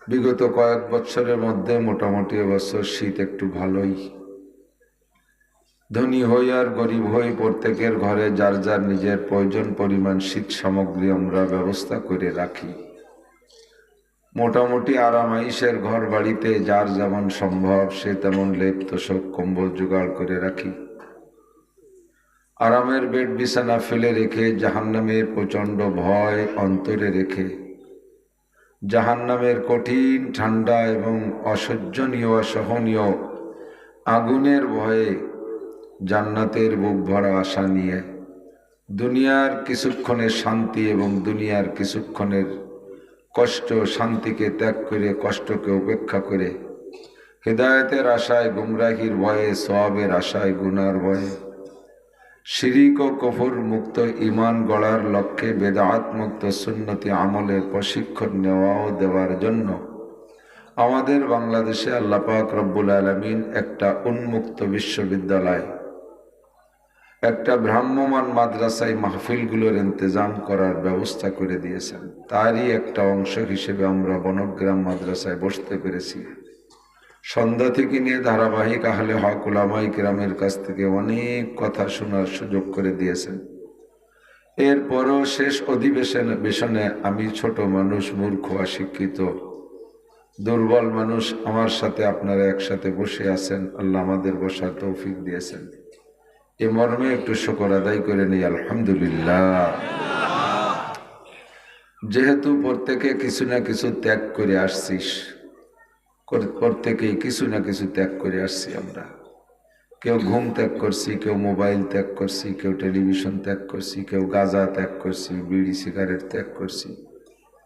বিগত কয়েক বছরের মধ্যে মোটামুটি এবছর শীত একটু ভালোই। ধনী হই আর গরিব হই, প্রত্যেকের ঘরে যার যার নিজের প্রয়োজন পরিমাণ শীত সামগ্রী আমরা ব্যবস্থা করে রাখি। মোটামুটি আরামাইশের ঘর বাড়িতে যার যেমন সম্ভব সে তেমন লেপ তোষক কম্বল জোগাড় করে রাখি। আরামের বেড বিছানা ফেলে রেখে জাহান্নামের প্রচণ্ড ভয় অন্তরে রেখে, জাহান্নামের কঠিন ঠান্ডা এবং অসহ্যনীয় অসহনীয় আগুনের ভয়ে জান্নাতের বুক ভরা আশা নিয়ে দুনিয়ার কিছুক্ষণের শান্তি এবং দুনিয়ার কিছুক্ষণের কষ্ট শান্তিকে ত্যাগ করে, কষ্টকে উপেক্ষা করে, হেদায়েতের আশায় গুমরাহির ভয়ে, সওয়াবের আশায় গুনার ভয়ে, শিরিক ও কুফর মুক্ত ঈমান গড়ার লক্ষ্যে বেদাত মুক্ত সুন্নতি আমলের প্রশিক্ষণ নেওয়া ও দেওয়ার জন্য আমাদের বাংলাদেশে আল্লাহ পাক রব্বুল আলামিন একটা উন্মুক্ত বিশ্ববিদ্যালয়, একটা ভ্রাম্যমান মাদ্রাসায় মাহফিলগুলোর ইন্তজাম করার ব্যবস্থা করে দিয়েছেন। তারই একটা অংশ হিসেবে আমরা বনগ্রাম মাদ্রাসায় বসতে পেরেছি। সন্ধ্যা থেকে নিয়ে ধারাবাহিক আহলে হক উলামায়ে কেরামের কাছ থেকে অনেক কথা শোনার সুযোগ করে দিয়েছেন। এরপরও শেষ অধিবেশনে আমি ছোট মানুষ, মূর্খ, অশিক্ষিত, দুর্বল মানুষ, আমার সাথে আপনারা একসাথে বসে আছেন, আল্লাহ আমাদের বসার তৌফিক দিয়েছেন। এ মর্মে একটু শুকর আদায় করে নিই, আলহামদুলিল্লাহ। যেহেতু প্রত্যেকে কিছু না কিছু ত্যাগ করে আসছিস, প্রত্যেকেই কিছু না কিছু ত্যাগ করে আসছি আমরা। কেউ ঘুম ত্যাগ করছি, কেউ মোবাইল ত্যাগ করছি, কেউ টেলিভিশন ত্যাগ করছি, কেউ গাঁজা ত্যাগ করছি, বিড়ি সিগারেট ত্যাগ করছি।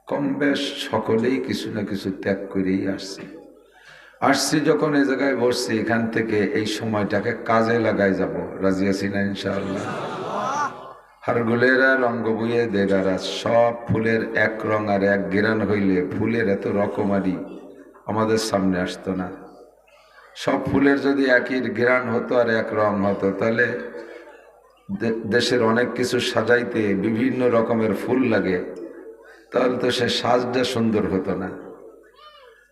কম বেশ সকলেই কিছু না কিছু ত্যাগ করেই আসছি যখন এই জায়গায় বসছি, এখান থেকে এই সময়টাকে কাজে লাগাই যাব। রাজি আছি না ইনশাআল্লাহ? হারগুলেরা রঙ্গ বইয়ে দেগারা, সব ফুলের এক রং আর এক ঘেরান হইলে ফুলের এত রকমারি আমাদের সামনে আসতো না। সব ফুলের যদি একই ঘেরান হতো আর এক রং হতো, তাহলে দেশের অনেক কিছু সাজাইতে বিভিন্ন রকমের ফুল লাগে, তাহলে তো সে সাজটা সুন্দর হতো না।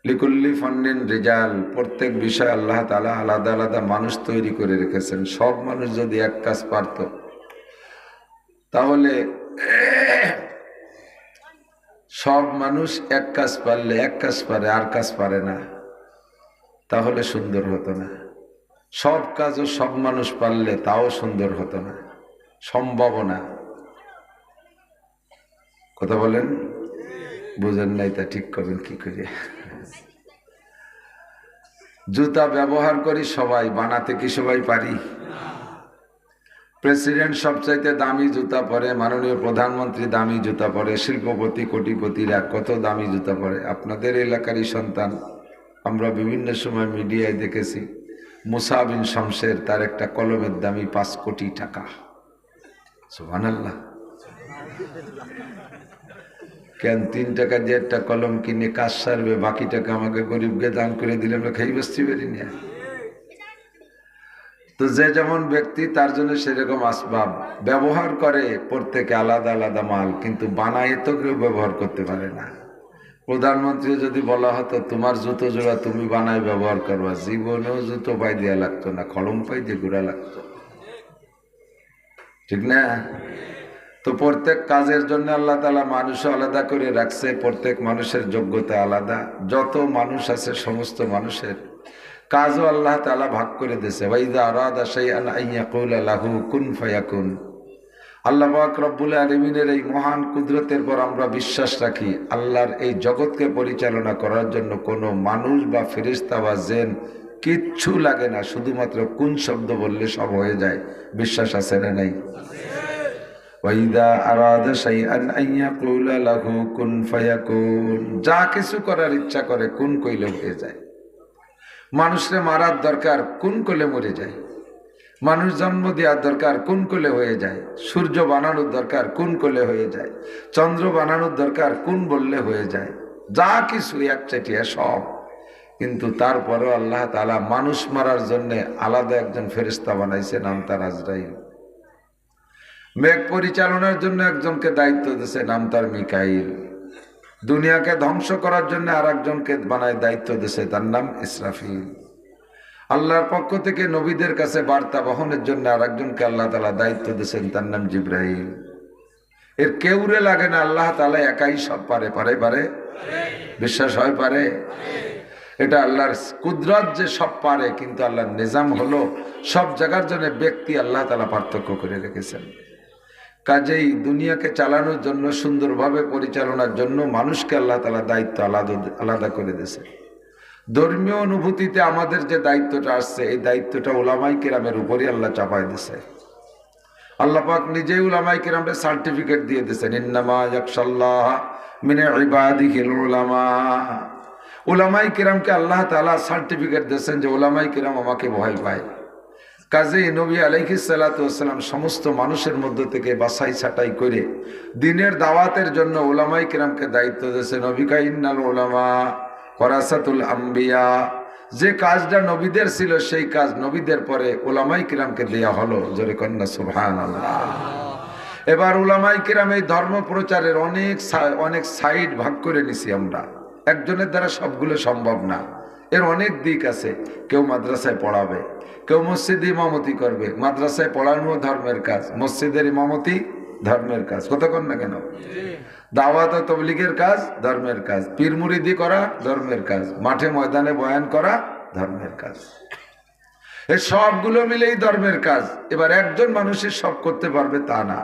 লিকুল্লি ফান্নিন রিজাল, প্রত্যেক বিষয় আল্লাহ তাআলা আলাদা আলাদা মানুষ তৈরি করে রেখেছেন। সব মানুষ যদি এক কাজ পারত, তাহলে সব মানুষ এক কাজ পারলে, এক কাজ পারে আর কাজ পারে না, তাহলে সুন্দর হতো না। সব কাজও সব মানুষ পারলে তাও সুন্দর হতো না, সম্ভব না। কথা বলেন, বুঝেন নাই তা ঠিক করবেন কি করে? জুতা ব্যবহার করি সবাই, বানাতে কি সবাই পারি? প্রেসিডেন্ট সবচাইতে দামি জুতা পরে, মাননীয় প্রধানমন্ত্রী দামি জুতা পরে, শিল্পপতি কোটিপতিরা কত দামি জুতা পরে। আপনাদের এলাকারই সন্তান, আমরা বিভিন্ন সময় মিডিয়ায় দেখেছি, মুসা বিন শমশের, তার একটা কলমের দামি 5 কোটি টাকা। সুবহানাল্লাহ। কেন 3 টাকা দিয়ে একটা কলম কিনে কাজ সারবে, বাকি টাকা আমাকে গরিবকে দান করে দিলে আমরা খাই বসতে পারি না। তো যে যেমন ব্যক্তি তার জন্য সেরকম আসবাব ব্যবহার করে, প্রত্যেকে আলাদা আলাদা মাল, কিন্তু বানায় তো কেউ ব্যবহার করতে পারে না। প্রধানমন্ত্রী যদি বলা হতো তোমার জুতো জোড়া তুমি বানায় ব্যবহার করবা, জীবনেও জুতো পাই দেওয়া লাগতো না, কলম পাই দিয়ে ঘুরা লাগতো, ঠিক না? তো প্রত্যেক কাজের জন্য আল্লাহ তাআলা মানুষও আলাদা করে রাখছে, প্রত্যেক মানুষের যোগ্যতা আলাদা। যত মানুষ আছে সমস্ত মানুষের কাজও আল্লাহ তাআলা ভাগ করে দিয়েছে। ওয়াইদা আরাদা শাইআন আইয়াকুলা লাহু কুন ফায়াকুন। আল্লাহ পাক রব্বুল আলামিনের এই মহান কুদরতের পর আমরা বিশ্বাস রাখি, আল্লাহর এই জগৎকে পরিচালনা করার জন্য কোনো মানুষ বা ফেরেশতা বা জিন কিচ্ছু লাগে না, শুধুমাত্র কুন শব্দ বললে সব হয়ে যায়। বিশ্বাস আছে না নাই? ওয়াইদা আরাদা শাইআন আইয়াকুলা লাহু কুন ফায়াকুন, যা কিছু করার ইচ্ছা করে কুন কইলে হয়ে যায়। মানুষকে মারার দরকার, কুন করলে মরে যায়। মানুষ জন্ম দেওয়ার দরকার, কুন করলে হয়ে যায়। সূর্য বানানোর দরকার, কুন করলে হয়ে যায়। চন্দ্র বানানোর দরকার, কুন বললে হয়ে যায়। যা কিছু একচাটিয়া সব। কিন্তু তারপরেও আল্লাহ তাআলা মানুষ মারার জন্য আলাদা একজন ফেরেশতা বানাইছে, নাম তার আজরাইল। মেঘ পরিচালনার জন্য একজনকে দায়িত্ব দিয়েছে, নাম তার মিকাইল। দুনিয়াকে ধ্বংস করার জন্য আর একজনকে বানায় দায়িত্ব দিয়েছে, তার নাম ইসরাফিল। আল্লাহর পক্ষ থেকে নবীদের কাছে বার্তা বহনের জন্য আর একজনকে আল্লাহ তাআলা দায়িত্ব দিয়েছেন, তার নাম জিবরাইল। এর কেউরে লাগে না, আল্লাহ তাআলা একাই সব পারে। পারে পারে বিশ্বাস হয় পারে? এটা আল্লাহর কুদরত যে সব পারে, কিন্তু আল্লাহর নিজাম হলো সব জায়গার জন্য ব্যক্তি আল্লাহ তাআলা পার্থক্য করে রেখেছেন। কাজেই দুনিয়াকে চালানোর জন্য, সুন্দরভাবে পরিচালনার জন্য মানুষকে আল্লাহ তাআলা দায়িত্ব আলাদা করে দিয়েছে। ধর্মীয় অনুভূতিতে আমাদের যে দায়িত্বটা আসছে, এই দায়িত্বটা উলামায়ে কেরামের উপরই আল্লাহ চাপাই দিয়েছে। আল্লাহ পাক নিজেই উলামায়ে কেরামদের সার্টিফিকেট দিয়ে দিয়েছেন, ইন্নামা ইয়াখশাল্লাহ মিন ইবাদিহিল উলামা। উলামায়ে কেরামকে আল্লাহ তাআলা সার্টিফিকেট দিয়েছেন যে উলামায়ে কেরাম আমাকে ভয় পায়। কাজেই নবী আলাইহিস সালাতু ওয়াস সালাম সমস্ত মানুষের মধ্য থেকে বাছাই ছাঁটাই করে দ্বীনের দাওয়াতের জন্য উলামায়ে কেরামকে দায়িত্ব দিয়েছেন। নবী কা ইন্নাল উলামা ওয়ারাসাতুল আম্বিয়া। যে কাজটা নবীদের ছিল, সেই কাজ নবীদের পরে উলামায়ে কেরামকে দেয়া হলো। জোরে কন্না সুবহানাল্লাহ। এবার উলামায়ে কেরাম এই ধর্ম প্রচারের অনেক সাইড ভাগ করে নিছি আমরা। একজনের দ্বারা সবগুলো সম্ভব না, এর অনেক দিক আছে। কেউ মাদ্রাসায় পড়াবে, কেউ মসজিদে ইমামতি করবে। মাদ্রাসায় পড়ানো ধর্মের কাজ, মসজিদের ইমামতি ধর্মের কাজ। কতক্ষণ না কেন? দাওয়াত ও তাবলীগের কাজ ধর্মের কাজ, পীর মুরিদি করা ধর্মের কাজ, মাঠে ময়দানে বয়ান করা ধর্মের কাজ। এই সবগুলো মিলেই ধর্মের কাজ। এবার একজন মানুষের সব করতে পারবে তা না।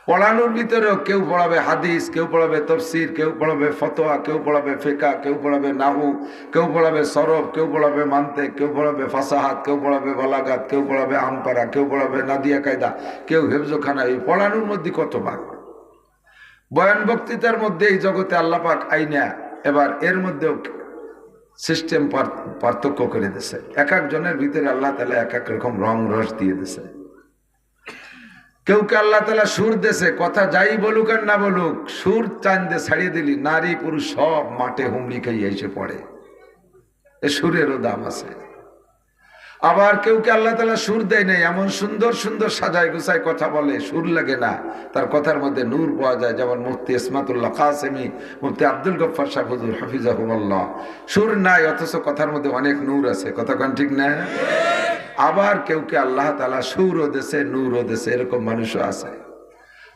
পড়ানোর ভিতরেও কেউ পড়াবে হাদিস, কেউ পড়াবে তফসির, কেউ পড়াবে ফতোয়া, কেউ পড়াবে ফিকহ, কেউ পড়াবে নাহু, কেউ পড়াবে সরফ, কেউ পড়াবে মানতিক, কেউ পড়াবে ফাসাহাত, কেউ পড়াবে বালাগাত, কেউ পড়াবে আমপারা, কেউ পড়াবে নাদিয়া কায়দা, কেউ হেফজখানা। এই পড়ানোর মধ্যে কত ভাগ। বয়ান বক্তৃতার মধ্যে এই জগতে আল্লাহ পাক আইনা এবার এর মধ্যেও সিস্টেম পার্থক্য করে দিয়েছে। এক একজনের ভিতরে আল্লাহ তাআলা এক এক রকম রং রস দিয়ে দিয়েছে। কেউকে আল্লাহ তাআলা সুর দেশে, কথা যাই বলুক আর না বলুক, সুর চান্দে ছাড়িয়ে দিলি, নারী পুরুষ সব মাঠে হুমড়ি খেয়ে এসে পড়ে। এ সুরেরও দাম আছে। আবার কেউকে আল্লাহ তাআলা সুর দেয় নাই, এমন সুন্দর সুন্দর সাজায় গুছায় কথা বলে, সুর লাগে না, তার কথার মধ্যে নূর পাওয়া যায়। যেমন মুফতি ইসমাতুল্লাহ কাসেমি, মুফতি আব্দুল গফফার সাহেব হুজুর হাফিজাহুল্লাহ। সুর নাই অথচ কথার মধ্যে অনেক নূর আছে। কথা কোন ঠিক না? আবার কেউকে আল্লাহ তাআলা সুরও দেশে, নূরও দেশে, এরকম মানুষও আছে।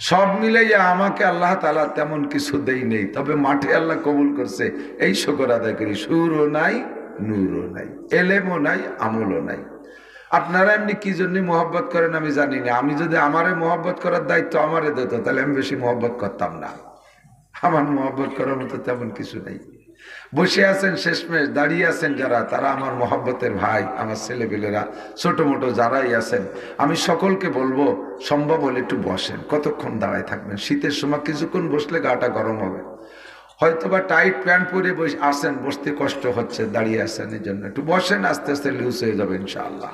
সব মিলাইয়া আমাকে আল্লাহ তাআলা তেমন কিছু দেই নেই, তবে মাঠে আল্লাহ কবুল করছে, এই শুকর আদায় করি। সুরও নাই, নূরও নাই, এলেমও নাই, আমলও নাই। আপনারা এমনি কি জন্য মোহাব্বত করেন আমি জানি না। আমি যদি আমারে মোহাব্বত করার দায়িত্ব আমারে দিত, তাহলে আমি বেশি মোহাব্বত করতাম না। আমার মোহাব্বত করার মতো তেমন কিছু নেই। বসে আছেন শেষমেশ, দাঁড়িয়ে আছেন যারা, তারা আমার মোহাব্বতের ভাই, আমার ছেলেপেলেরা, ছোট মোটো যারাই আছেন, আমি সকলকে বলবো সম্ভব হলে একটু বসেন। কতক্ষণ দাঁড়ায় থাকবেন? শীতের সময় কিছুক্ষণ বসলে গাটা গরম হবে। হয়তোবা টাইট প্যান্ট পরে আসেন, বসতে কষ্ট হচ্ছে, দাঁড়িয়ে আসেন, এই জন্য একটু বসেন, আস্তে আস্তে লুজ হয়ে যাবে ইনশাআল্লাহ।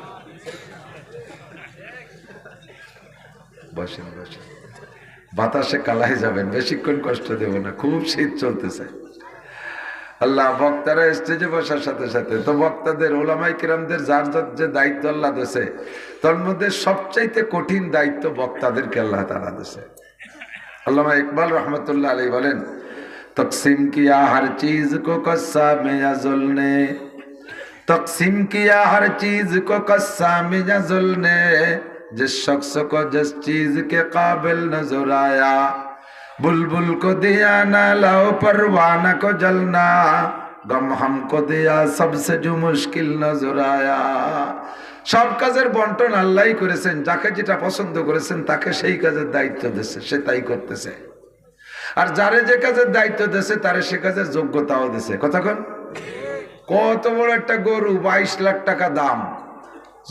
বসেন বসেন, বাতাসে কালাই যাবেন, বেশিক্ষণ কষ্ট দেব না, খুব শীত চলতেছে। আল্লাহ বক্তারা স্টেজে বসার সাথে সাথে তো বক্তাদের, ওলামায়ে কেরামদের যার যার যে দায়িত্ব আল্লাহ দিয়েছে, তার মধ্যে সবচাইতে কঠিন দায়িত্ব বক্তাদেরকে আল্লাহ তাআলা দিয়েছে। আল্লামা ইকবাল রহমতুল্লাহ আলাইহি বলেন, तक़सीम किया हर चीज को कस्सा में अज़ल ने, तक़सीम किया हर चीज को कस्सा में अज़ल ने, जिस शख्स को जिस चीज के काबिल नजर आया, बुलबुल को दिया ना लाओ परवाना को जलना, गम हमको दिया सबसे जो मुश्किल नजर आया। সব কাজের বন্টন আল্লাহই করেছেন, যাকে যেটা পছন্দ করেছেন তাকে সেই কাজের দায়িত্ব দিয়েছে, সে তাই করতেছে। আর যারে যে কাজের দায়িত্ব দিয়েছে তারে সে কাজের যোগ্যতাও দিয়েছে। কতক্ষণ? কত বড় একটা গরু, 22 লাখ টাকা দাম,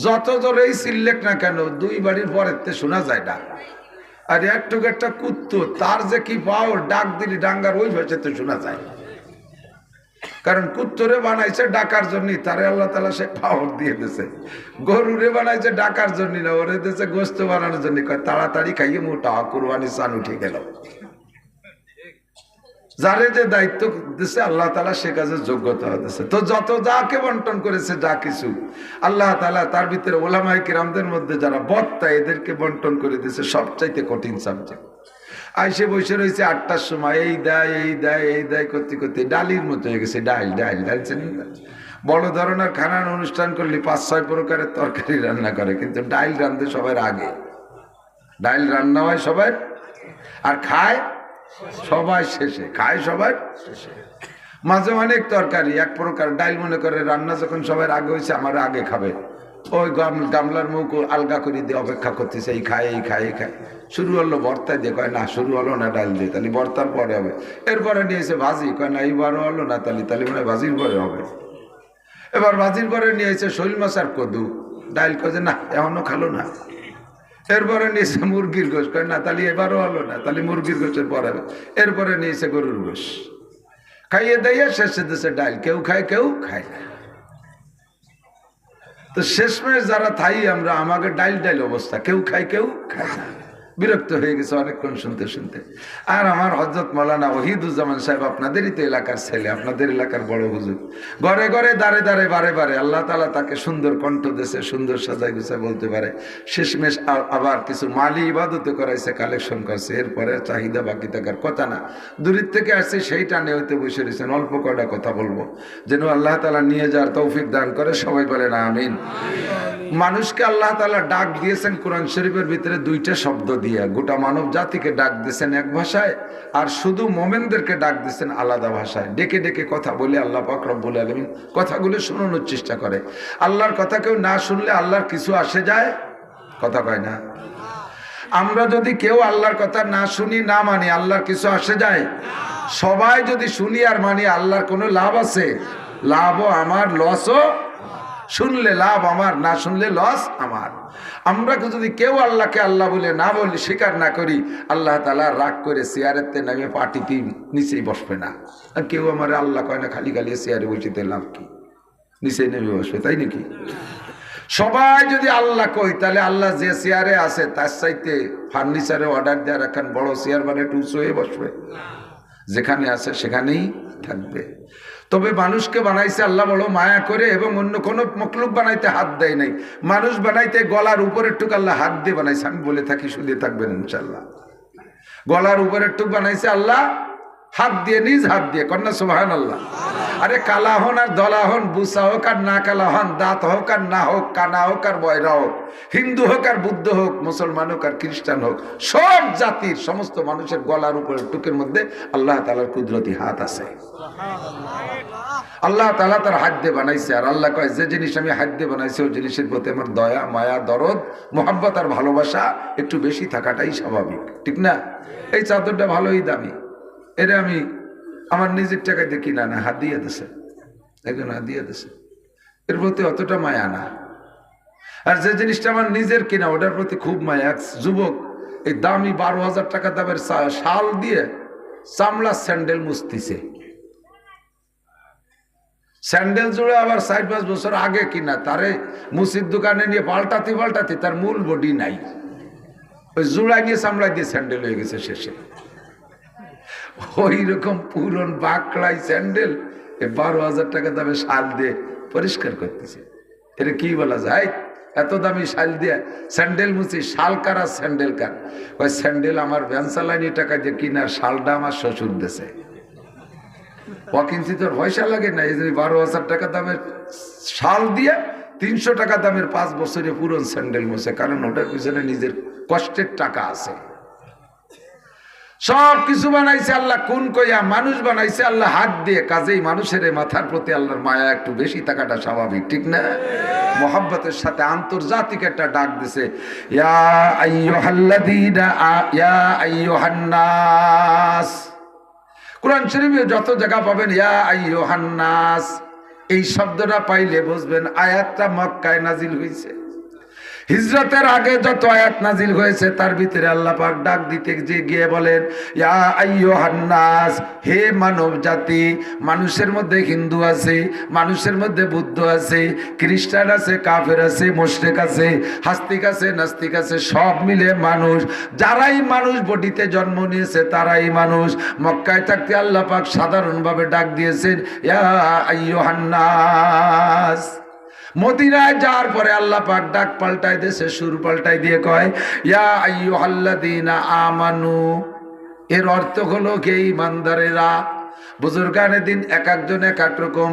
যত জোরেই চিল্লেক না কেন, দুই বাড়ির পরেতে শোনা যায় না। আর একটু একটা কুত্তো, তার যে কি পাওয়ার, ডাক দিলি ডাঙ্গার ওই ভাষাতে শোনা যায়। কারণ কুত্তরে বানাইছে ডাকার জন্য, তারে আল্লাহ তাআলা সে পাওয়ার দিয়ে দিয়েছে। গরুরে বানাইছে ডাকার জন্য না, ওরে দিয়েছে গোস্ত বানানোর জন্য। তাড়াতাড়ি খাইয়ে মোটা কুরবানি চান উঠে গেল। যারে যে দায়িত্ব দিছে আল্লাহ তাআলা সে কাজের যোগ্যতা দিয়েছে। তো যত যাকে বন্টন করেছে যা কিছু, আল্লাহ তাআলা তার ভিতরে ওলামায়ে কিরামদের মধ্যে যারা বক্তা, এদেরকে বন্টন করে দিয়েছে সবচাইতে কঠিন সাবজেক্ট। আইসে বসে রয়েছে 8টার সময়, এই দেয় এই দেয় এই দেয় করতে করতে ডালির মতো হয়ে গেছে। ডাইল ডাইল ডাইল বড় ধরনের খানার অনুষ্ঠান করলে 5-6 প্রকারের তরকারি রান্না করে, কিন্তু ডাইল রান্ধে সবার আগে। ডাইল রান্না হয় সবার, আর খায় সবাই শেষে, খায় সবার শেষে। মাঝে অনেক তরকারি, এক প্রকার ডাইল মনে করে রান্না যখন সবার আগে হয়েছে আমার আগে খাবে, ওই গামলার মুখ আলগা করে দিয়ে অপেক্ষা করতেছে, এই খায় এই খায় এই খায়। শুরু হলো ভর্তা দিয়ে, কয় না শুরু হলো না ডাল দিয়ে, তাহলে ভর্তার পরে হবে। এরপরে নিয়েছে ভাজি, কয় না এইবারও হলো না, তাহলে মানে ভাজির পরে হবে। এবার ভাজির পরে নিয়েছে শৈল মাছ আর কদু, ডাইল কয়ে না এখনো খালো না। এরপরে নিয়েছে মুরগির গোশ, কয় না তাহলে এবারও হলো না, তাহলে মুরগির গোশের পরে হবে। এরপরে নিয়েছে গরুর গোশ, খাইয়ে দিয়ে শেষে দিয়েছে ডাইল। কেউ খায় কেউ খায় না। তো শেষমেশ যারা থাই আমরা, আমাকে ডাইল ডাইল অবস্থা, কেউ খায় কেউ খায় না। বিরক্ত হয়ে গেছে অনেকক্ষণ শুনতে শুনতে। আর আমার হযরত মাওলানা ওহিদুজ্জামান সাহেব, আপনাদেরই তো এলাকার ছেলে, আপনাদের এলাকার বড় হুজুর, ঘরে ঘরে দাঁড়ে দাঁড়ে বারে বারে আল্লাহ তাআলা তাকে সুন্দর কণ্ঠ দিয়েছে, সুন্দর সাজাই গুছাই বলতে পারে। শেষমেশ আবার কিছু মালি ইবাদতে করাইছে, কালেকশন করছে। এরপরে চাহিদা বাকি থাকার কথা না, দূরের থেকে আসছে সেই টানে হইতে বসে রয়েছেন। অল্প কয়টা কথা বলবো, যেন আল্লাহ তাআলা নিয়ে যাওয়ার তৌফিক দান করে। সবাই বলেন আমিন। মানুষকে আল্লাহ তাআলা ডাক দিয়েছেন কোরআন শরীফের ভিতরে 2টা শব্দ দিয়ে। গোটা মানব জাতিকে ডাক দিয়েছেন এক ভাষায়, আর শুধু মোমেনদেরকে ডাক দিয়েছেন আলাদা ভাষায়। ডেকে ডেকে কথা বলে আল্লাহ পাক রব্বুল আলামিন কথাগুলো শোনানোর চেষ্টা করে। আল্লাহর কথা কেউ না শুনলে আল্লাহর কিছু আসে যায়? কথা কয় না। আমরা যদি কেউ আল্লাহর কথা না শুনি, না মানি, আল্লাহর কিছু আসে যায়? সবাই যদি শুনি আর মানি, আল্লাহর কোনো লাভ আছে? লাভও আমার, লসও। শুনলে লাভ আমার, না শুনলে লস আমার। আমরা যদি কেউ আল্লাহকে আল্লাহ বলে না বলি, স্বীকার না করি, আল্লাহ তাআলা রাগ করে চেয়ারেতে নামে পাটিতে নিচেই বসবে না। আর কেউ আমার আল্লাহ কয় না, খালি খালি চেয়ারে বসিতে লাভ কি? নিচে নেমে বসবে, তাই নাকি? সবাই যদি আল্লাহ কই, তাহলে আল্লাহ যে চেয়ারে আছে তার চাইতে ফার্নিচারে অর্ডার দেওয়ার এখন বড় চেয়ার মানে একটু উঁচু হয়ে বসবে? যেখানে আছে সেখানেই থাকবে। তবে মানুষকে বানাইছে আল্লাহ বড় মায়া করে, এবং অন্য কোনো মখলুক বানাইতে হাত দেয় নাই। মানুষ বানাইতে গলার উপরের টুক আল্লাহ হাত দিয়ে বানাইছে। আমি বলে থাকি, শুনে থাকবেন ইনশাল্লাহ। গলার উপরের টুক বানাইছে আল্লাহ হাত দিয়ে, নিজ হাত দিয়ে। কন্যা সুবহানাল্লাহ। আরে কালা হন আর দলা হন, বুসা হোক আর না কালা হন, দাঁত হোক আর না হোক, কানা হোক আর বয়রা হোক, হিন্দু হোক আর বুদ্ধ হোক, মুসলমান হোক আর খ্রিস্টান হোক, সব জাতির সমস্ত মানুষের গলার উপরের টুকের মধ্যে আল্লাহ তাআলার কুদরতি হাত আছে। আল্লাহ তাআলা তার হাত দিয়ে বানাইছে। আর আল্লাহ কয়, যে জিনিস আমি হাত দিয়ে বানাইছি ওই জিনিসের প্রতি আমার দয়া, মায়া, দরদ, মোহাব্বত আর ভালোবাসা একটু বেশি থাকাটাই স্বাভাবিক, ঠিক না? এই চাদরটা ভালোই দামি, এটা আমি আমার নিজের টাকায় দেখি না, হাত দিয়ে দিছে, একজন হাত দিয়ে দিছে, এর প্রতি অতটা মায়া না। আর যে জিনিসটা আমার নিজের কিনা, ওটার প্রতি খুব মায়া। এক যুবক এই দামি 12,000 টাকা দামের শাল দিয়ে চামড়া স্যান্ডেল মুছতিছে। স্যান্ডেল জুড়ে আবার 4-5 বছর আগে কিনা, তারে মুসির দোকানে নিয়ে পাল্টাতে পাল্টাতে তার মূল বডি নাই, ওই জোড়া নিয়ে চামড়া দিয়ে স্যান্ডেল হয়ে গেছে শেষে। ওই রকম পুরন বাকড়াই স্যান্ডেল 12,000 টাকা দামে শাল দিয়ে পরিষ্কার করতেছে। এটা কি বলা যায়? এত দামি শাল দিয়ে স্যান্ডেল মুছি, শাল কার আর স্যান্ডেল কার? ওই স্যান্ডেল আমার ভ্যান চালানি টাকা দিয়ে কিনা, শালটা আমার শ্বশুর দেশে। অকিঞ্চিত পয়সা লাগে না, এই যে 12,000 টাকা দামের শাল দিয়ে 300 টাকা দামের 5 বছরের পুরন স্যান্ডেল মুছে, কারণ ওটার পিছনে নিজের কষ্টের টাকা আছে। সব কিছু বানাইছে আল্লাহ কোন কইয়া, মানুষ বানাইছে আল্লাহ হাত দিয়ে। কাজেই মানুষের মাথার প্রতি আল্লাহর মায়া একটু বেশি থাকাটা স্বাভাবিক, ঠিক না? মোহাব্বতের সাথে আন্তর্জাতিক একটা ডাক দিছে, ইয়া আইয়ুহাল্লাযীনা ইয়া আইয়ুহান নাস। কোরআন শরীফে যত জায়গা পাবেন ইয়া আইয়ুহান নাস, এই শব্দটা পাইলে বুঝবেন আয়াতটা মক্কায় নাজিল হয়েছে। হিজরতের আগে যত আয়াত নাজিল হয়েছে তার ভিতরে আল্লাহ পাক ডাক দিতে গিয়ে বলেন, ইয়া আইয়ুহান নাস, হে মানব জাতি। মানুষের মধ্যে হিন্দু আছে, মানুষের মধ্যে বুদ্ধ আছে, খ্রিস্টান আছে, কাফের আছে, মুশরিক আছে, হাস্তিক আছে, নাস্তিক আছে, সব মিলে মানুষ। যারাই মানুষ বডিতে জন্ম নিয়েছে তারাই মানুষ। মক্কায় থাকতে আল্লাহ পাক সাধারণভাবে ডাক দিয়েছেন, ইয়া আইয়ুহান নাস। মদিনায় যাওয়ার পরে আল্লাহ পাক ডাক পাল্টাই দিয়েছে, সুর পাল্টাই দিয়ে কয়, ইয়া আইয়ুহাল্লাযীনা আমানু। এর অর্থ হলো কে ইমানদারেরা। বুজুর্গানে দিন এক একজন এক এক রকম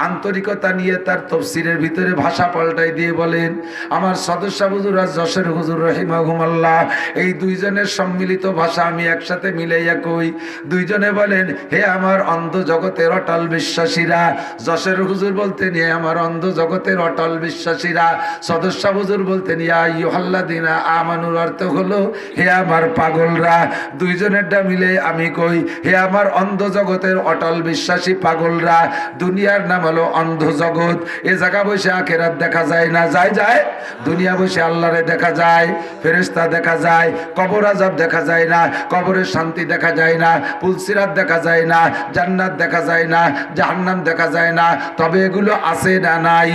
আন্তরিকতা নিয়ে তার তফসিরের ভিতরে ভাষা পাল্টাই দিয়ে বলেন। আমার সদস্য হুজুর আজ যশোর হুজুর রহিমাহুমাল্লাহ, এই দুইজনের সম্মিলিত ভাষা আমি একসাথে মিলাইয়া কই। দুইজনে বলেন, হে আমার অন্ধ জগতের অটল বিশ্বাসীরা। যশোর হুজুর বলতেন, হে আমার অন্ধ জগতের অটল বিশ্বাসীরা। সদস্য হুজুর বলতেন, ইয়া আইয়ুহাল্লাযীনা আমানুর অর্থ হলো হে আমার পাগলরা। দুইজনেরটা মিলে আমি কই, হে আমার অন্ধ জগতের অটল বিশ্বাসী পাগলরা। দুনিয়ার নাম হলো অন্ধ জগৎ। এ জায়গা বসে আখেরাত দেখা যায় না, যায় যায়। দুনিয়া বসে আল্লাহরে দেখা যায়, ফেরেশতা দেখা যায়, কবর আযাব দেখা যায় না, কবরের শান্তি দেখা যায় না, পুলসিরাত দেখা যায় না, জান্নাত দেখা যায় না, জাহান্নাম দেখা যায় না। তবে এগুলো আছে না নাই?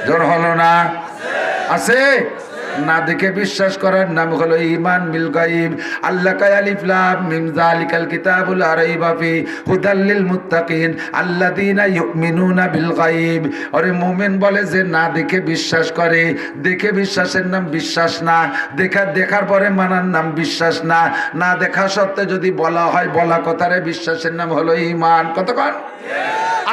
জোর হলো না? আছে। না দেখে বিশ্বাস করার নাম হলো ঈমান বিল গায়ব। আল্লাহ কায় আলিফ লাম মিম যালিকাল কিতাবুল লা রাইবা ফি হুদাল লিল মুত্তাকিন আল্লাযীনা ইউমিনুনা বিল গায়ব। আরে মুমিন বলে যে না দেখে বিশ্বাস করে। দেখে বিশ্বাসের নাম বিশ্বাস না, দেখার পরে মানার নাম বিশ্বাস না। না দেখা সত্ত্বেও যদি বলা হয়, বলা কথারে বিশ্বাসের নাম হলো ঈমান। কতক্ষণ?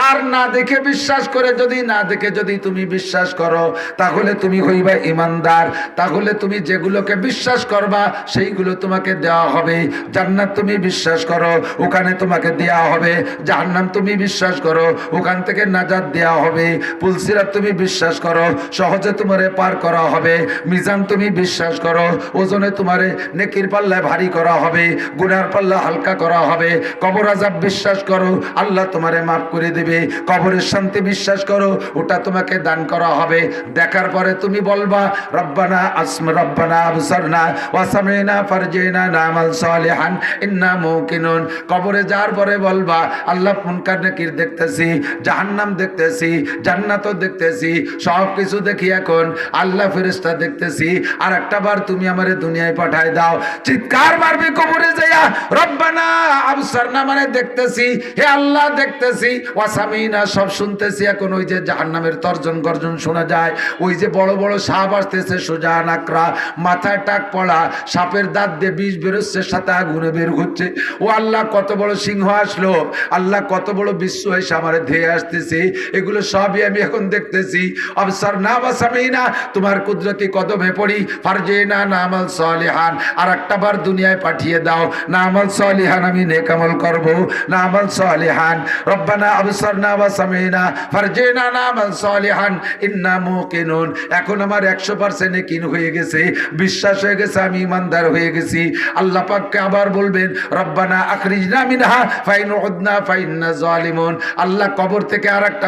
আর না দেখে বিশ্বাস করে, যদি না দেখে যদি তুমি বিশ্বাস করো, তাহলে তুমি হইবা ইমানদার। তাহলে তুমি যেগুলোকে বিশ্বাস করবা সেইগুলো তোমাকে দেওয়া হবে। জান্নাত তুমি বিশ্বাস করো, ওখানে তোমাকে দেওয়া হবে। জাহান্নাম তুমি বিশ্বাস করো, ওখান থেকে নাজাত দেওয়া হবে। পুলসিরাত তুমি বিশ্বাস করো, সহজে তোমারে পার করা হবে। মিজান তুমি বিশ্বাস করো, ওজনে তোমারে নেকির পাল্লায় ভারী করা হবে, গুনার পাল্লা হালকা করা হবে। কবর আযাব বিশ্বাস করো, আল্লাহ তোমারে মাফ করে দেবে। কবরের শান্তি বিশ্বাস করো, ওটা তোমাকে দান করা হবে। দেখার পরে তুমি বলবা, রব্বানা আবসারনা ওয়া সামি'না ফারজি'না না'মাল সালিহান ইন্না মুকিনুন। কবরে যাওয়ার পরে বলবা, আল্লাহ মুনকার নাকির দেখতেছি, জাহান্নাম দেখতেছি, জান্নাতও দেখতেছি, সব কিছু দেখি এখন। আল্লাহ ফেরেশতা দেখতেছি, আর একটা বার তুমি আমারে দুনিয়ায় পাঠায় দাও। চিৎকার মারবি কবরে যাইয়া, রব্বানা আবসারনা মানে দেখতেছি, হে আল্লাহ দেখতেছি, ওয়া সামি'না সব শুনতেছি। এখন ওই যে জাহান্নামের তর্জন গর্জন শোনা যায়, ওই যে বড় বড় সাপ আসতেছে, সোজা নাকড়া, মাথায় টাক পড়া, সাপের দাঁত দিয়ে বিষ বেরোচ্ছে, সাথে আগুনে বের হচ্ছে। ও আল্লাহ, কত বড় সিংহ আসলো, আল্লাহ কত বড় বিশ্ব এসে আমার ধেয়ে আসতেছে। এগুলো সবই আমি এখন দেখতেছি। আবসারনা ওয়া সামি'না, তোমার কুদরতি কদমে পড়ি। ফারজি'না না'মাল সালিহান, আর একটা বার দুনিয়ায় পাঠিয়ে দাও। না'মাল সালিহান আমি নেক আমল করব, না'মাল সালিহান। রব্বানা আবসারনা ওয়া সামি'না ফারজি'না না'মাল সালিহান ইন্না মুকিনুন। এখন আমার 100% ইয়াকিন হয়ে গেছে, বিশ্বাস হয়ে গেছে, আমি ইমানদার হয়ে গেছি। আল্লাহ পাককে আবার বলবেন, রব্বানা আখরিজনা মিনহা ফাইন উদনা ফাইন্না জালিমুন। আল্লাহ কবর থেকে আরেকটা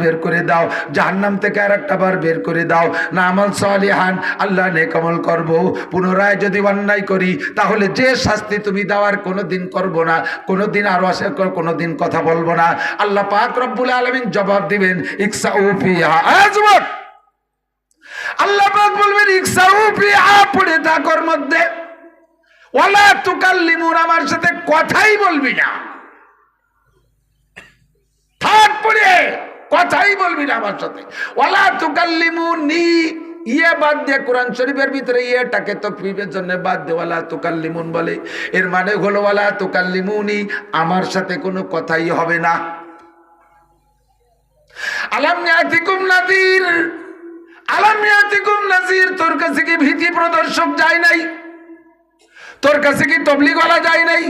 বের করে দাও, জাহান্নাম থেকে আরেকটা বার বের করে দাও। না'মাল সালিহান, আল্লাহ নেক আমল করব। পুনরায় যদি অন্যায় করি, তাহলে যে শাস্তি তুমি দেওয়ার কোনোদিন করব না, কোনোদিন আরো আসে, কোনোদিন কথা বলবো না। আল্লাহ পাক রব্বুল আলামিন জবাব দিবেন, ইকসাউ ফিহা। আজমত আল্লাহ পাক বলবেন, ইকসাউ ফিহা, পড়ে থাকর মধ্যে, ওয়ালা তুকাল্লিমুন, আমার সাথে কথাই বলবি না। থাক পড়ে, কথাই বলবি না আমার সাথে। ওয়ালা তুকাল্লিমুনি, ইয়ে বাদ দিয়ে কোরআন শরীফের ভিতরে ইয়েটাকে তাকফীফের জন্য বাদ দিয়ে ওয়ালা তুকাল্লিমুন বলে। এর মানে হলো ওয়ালা তুকাল্লিমুনি, আমার সাথে কোনো কথাই হবে না। আলাম ইয়াতিকুম নাযীর, আলাম ইয়াতিকুম নাযীর, তোর কাছে কি ভীতি প্রদর্শক যায় নাই? তোর কাছে কি তবলিগওয়ালা যায় নাই?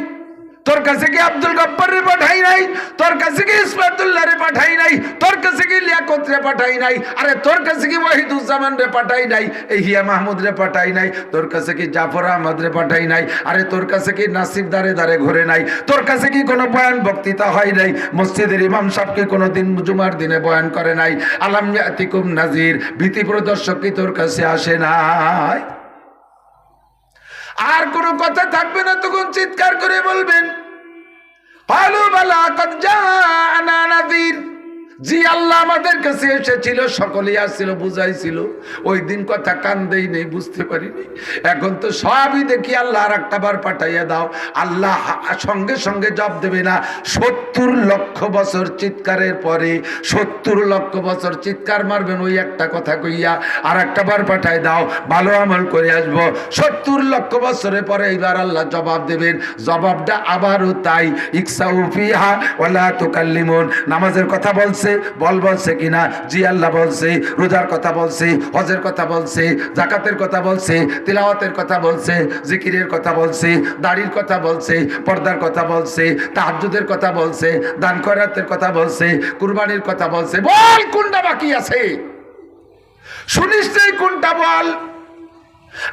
তোর কাছে কি আব্দুল গফ্ফার রে পাঠাই নাই? তোর কাছে কি ইসমাতুল্লাহ রে পাঠাই নাই? তোর কাছে কি লিয়াকত রে পাঠাই নাই? আরে তোর কাছে কি ওয়াহিদুজ্জামান রে পাঠাই নাই? এই হিয়া মাহমুদ রে পাঠাই নাই? তোর কাছে কি জাফর আহমদ রে পাঠাই নাই? আরে তোর কাছে কি নাসিব দারে দারে ঘুরে নাই? তোর কাছে কি কোনো বয়ান বক্তৃতা হয় নাই? মসজিদের ইমাম সাহেব কি কোনো দিন জুমার দিনে বয়ান করে নাই? আলাম ইয়াতিকুম নাযীর, ভীতি প্রদর্শক কি তোর কাছে আসে নাই? আর কোনো কথা থাকবে না, তখন চিৎকার করে বলবেন, ক্বালু বালা ক্বাদ জাআনা নাযীর, জি আল্লাহ আমাদের কাছে এসেছিল, সকলেই আসছিল, বুঝাইছিল, ওই দিন কথা কান্দেই নেই, বুঝতে পারিনি। এখন তো সবই দেখি আল্লাহ আর একটা বার পাঠাইয়া দাও। আল্লাহ সঙ্গে সঙ্গে জবাব দেবে না। 70 লক্ষ বছর চিৎকারের পরে 70 লক্ষ বছর চিৎকার মারবেন ওই একটা কথা কইয়া, আর একটা বার পাঠাই দাও, ভালো আমল করে আসবো। 70 লক্ষ বছরের পরে এইবার আল্লাহ জবাব দেবেন। জবাবটা আবারও তাই, ইকসাউ ফিহা ওয়ালা তুকাল্লিমুন। নামাজের কথা বলছে, বলছে কিনা? জি আল্লাহ বলছে। রোজার কথা বলছে, হজের কথা বলছে, যাকাতের কথা বলছে, তিলাওয়াতের কথা বলছে, জিকিরের কথা বলছে, দাড়ির কথা বলছে, পর্দার কথা বলছে, তাহাজ্জুদের কথা বলছে, দান খয়রাতের কথা বলছে, কুরবানির কথা বলছে। বল কোনটা বাকি আছে? শুনিস নাই কোনটা? বল।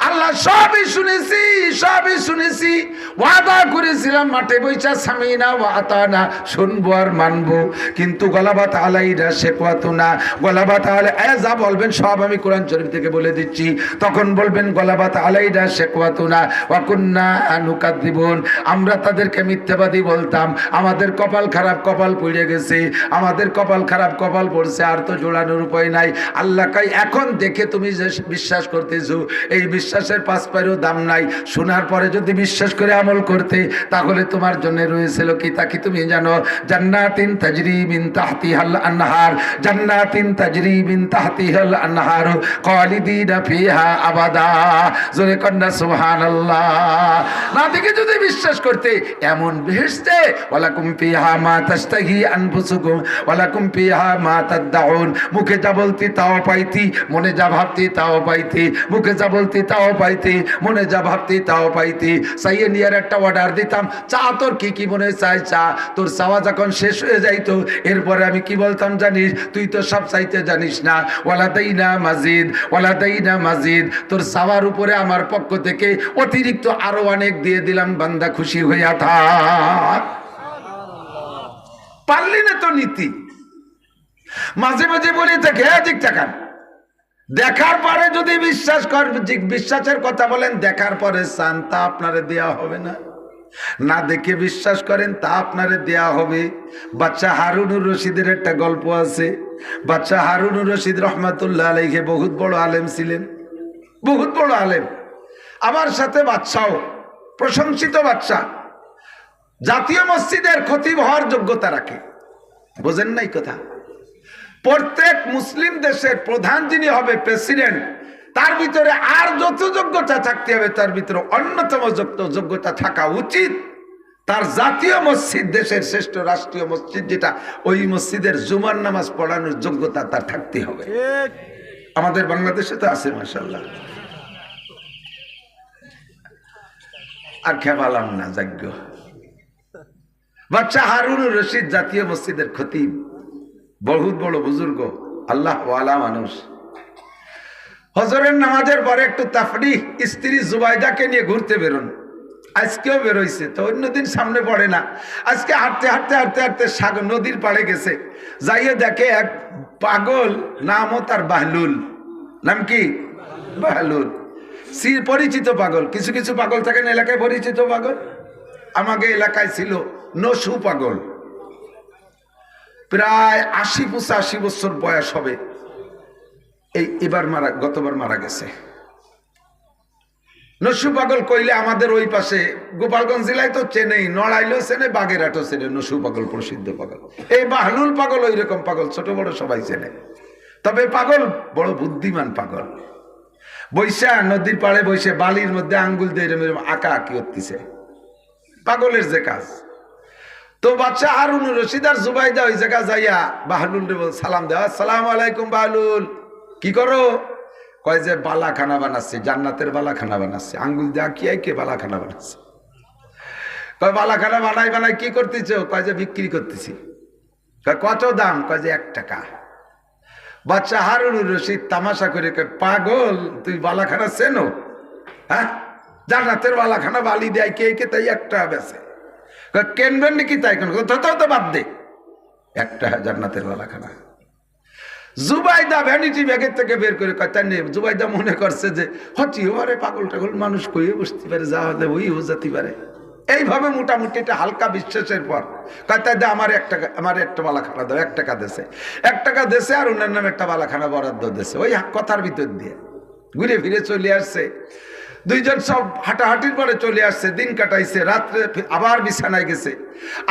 আল্লাহ সবই শুনেছি, সবই শুনেছি, ওয়াদা করেছিলাম মাঠে বৈশা সামিনা ওয়া আতানা, শুনবো আর মানবো, কিন্তু গলাবাত আলাইনা শেকওয়াতু না। গলাবাত আলাই যা বলবেন সব আমি কোরআন শরীফ থেকে বলে দিচ্ছি। তখন বলবেন গলাবাত আলাইনা শেকওয়াতু না ওয়া কুন্না নুকাদ্দিবুন। আমরা তাদেরকে মিথ্যাবাদী বলতাম, আমাদের কপাল খারাপ, কপাল পড়ে গেছে, আমাদের কপাল খারাপ, কপাল পড়ছে, আর তো জোড়ানোর উপায় নাই। আল্লাহ কই এখন দেখে তুমি যে বিশ্বাস করতেছো, এই বিশ্বাসের 5 পয়সাও দাম নাই। শোনার পরে যদি বিশ্বাস করে আমল করতে, তাহলে তোমার জন্য রয়েছিল কি তা কি তুমি জানো? জান্নাতিন তাজরি মিন তাহতিহাল আনহার, জান্নাতিন তাজরি মিন তাহতিহাল আনহার খালিদিনা ফিহা আবাদা। জোরে কন্না সুবহানাল্লাহ। না দেখে যদি বিশ্বাস করতে, এমন বেহেশতে ওয়ালাকুম ফিহা মা তাশতাহি আনফুসুকুম ওয়ালাকুম ফিহা মা তাদউন। মুখে যা বলতি তাও পাইতি, মনে যা ভাবতি তাও পাইতি। মুখে যা বলতি তাও পাইতি, মনে যা ভাবতি তাও পাইতি। চাইয়ে নিয়ার একটা অর্ডার দিতাম, চা তোর কি কি মনে চাই চা। তোর চাওয়া যখন শেষ হয়ে যাইতো, এরপরে আমি কি বলতাম জানিস? তুই তো সব চাইতে জানিস না। ওয়ালাদাইনা মাজিদ, ওয়ালাদাইনা মাজিদ। তোর চাওয়ার উপরে আমার পক্ষ থেকে অতিরিক্ত আরো অনেক দিয়ে দিলাম, বান্দা খুশি হইয়া থাক। পারলি না তো নীতি। মাঝে মাঝে বলে থাকে ঠিক টাকান, দেখার পরে যদি বিশ্বাস করেন, বিশ্বাসের কথা বলেন, দেখার পরে চান তা আপনারে দেয়া হবে না। না দেখে বিশ্বাস করেন তা আপনারে দেয়া হবে। বাচ্চা হারুনুর রশিদের একটা গল্প আছে। বাচ্চা হারুনুর রশিদ রহমাতুল্লাহ আলাইহি বহুত বড় আলেম ছিলেন, বহুত বড় আলেম। আমার সাথে বাচ্চাও প্রশংসিত বাচ্চা, জাতীয় মসজিদের খতিব হওয়ার যোগ্যতা রাখে। বোঝেন নাই কথা? প্রত্যেক মুসলিম দেশের প্রধান যিনি হবে, প্রেসিডেন্ট, তার ভিতরে আর যত যোগ্যতা থাকতে হবে, তার ভিতরে অন্যতম যোগ্যতা থাকা উচিত তার জাতীয় মসজিদ, দেশের শ্রেষ্ঠ রাষ্ট্রীয় মসজিদ যেটা, ওই মসজিদের জুমার নামাজ পড়ানোর যোগ্যতা তার থাকতে হবে। আমাদের বাংলাদেশে তো আছে মাশাআল্লাহ। আর খেপালাম না যাজ্ঞ। বাচ্চা হারুনুর রশিদ জাতীয় মসজিদের খতিব, বহুত বড় বুজুর্গ, আল্লাহ ওয়ালা মানুষ। হজরের নামাজের পরে একটু তাফরিহ, স্ত্রী জুবাইদাকে নিয়ে ঘুরতে বেরোন। আজকেও বেরোইছে, তো অন্যদিন সামনে পড়ে না। আজকে হাঁটতে হাঁটতে হাঁটতে হাঁটতে সাগর নদীর পাড়ে গেছে, যাইয়ে দেখে এক পাগল, নামও তার বাহলুল। নাম কি? বাহলুল। পরিচিত পাগল। কিছু কিছু পাগল থাকেন এলাকায় পরিচিত পাগল। আমাকে এলাকায় ছিল নসু পাগল, প্রায় ৮০-৮৫ বছর বয়স হবে। এবার গতবার মারা গেছে। নসু পাগল কইলে আমাদের ওই পাশে গোপালগঞ্জ জেলায় তো চেনেই, নড়াইলেও চেনে, বাগেরহাটও চেনে। নসু পাগল প্রসিদ্ধ পাগল। এই বাহলুল পাগল ওই রকম পাগল, ছোট বড় সবাই চেনে। তবে পাগল বড় বুদ্ধিমান পাগল। বৈশা নদীর পাড়ে বসে বালির মধ্যে আঙ্গুল দিয়ে এরম আঁকা আঁকি করতেছে, পাগলের যে কাজ। তো বাচ্চা হারুনুর রশিদ আর জুবাইদা ওই জায়গা যাইয়া বাহলুল সালাম দেওয়া, আসসালামু আলাইকুম বাহলুল, কি করো? কয় যে বালাখানা বানাচ্ছে, জান্নাতের বালাখানা বানাচ্ছে। আঙ্গুল দিয়ে আঁকি আঁকে বালাখানা বানাচ্ছে। কয় বালাখানা বানাই বানাই কি করতেছ? কয় যে বিক্রি করতেছি। কয় কত দাম? কয় যে 1 টাকা। বাচ্চা হারুনুর রশিদ তামাশা করে কয়, পাগল তুই বালাখানা চেনো? হ্যাঁ, জান্নাতের বালাখানা বালি দেয় কে কে, তাই 1 টাকা বেচে। কেনবেন নাকি? তাই কেন? তো বাদ দে, 1 টাকা জান্নাতের বালাখানা। জুবাইদা ভ্যানিটি ব্যাগের থেকে বের করে কয়, তাই নেই। জুবাইদা মনে করছে যে হচ্ছি ওরে পাগল টাগল মানুষ কইয়ে বসতে পারে, যা হলে ওই হো যেতে পারে। এইভাবে মোটামুটি একটা হালকা বিশ্বাসের পর কয় তাই আমার একটা বালাখানা দাও, 1 টাকা দেশে, 1 টাকা দেশে আর ওনার নামে একটা বালাখানা বরাদ্দ দেশে। ওই কথার ভিতর দিয়ে ঘুরে ফিরে চলে আসছে। দুইজন সব হাঁটাহাঁটির পরে চলে আসছে, দিন কাটাইছে, রাত্রে আবার বিছানায় গেছে।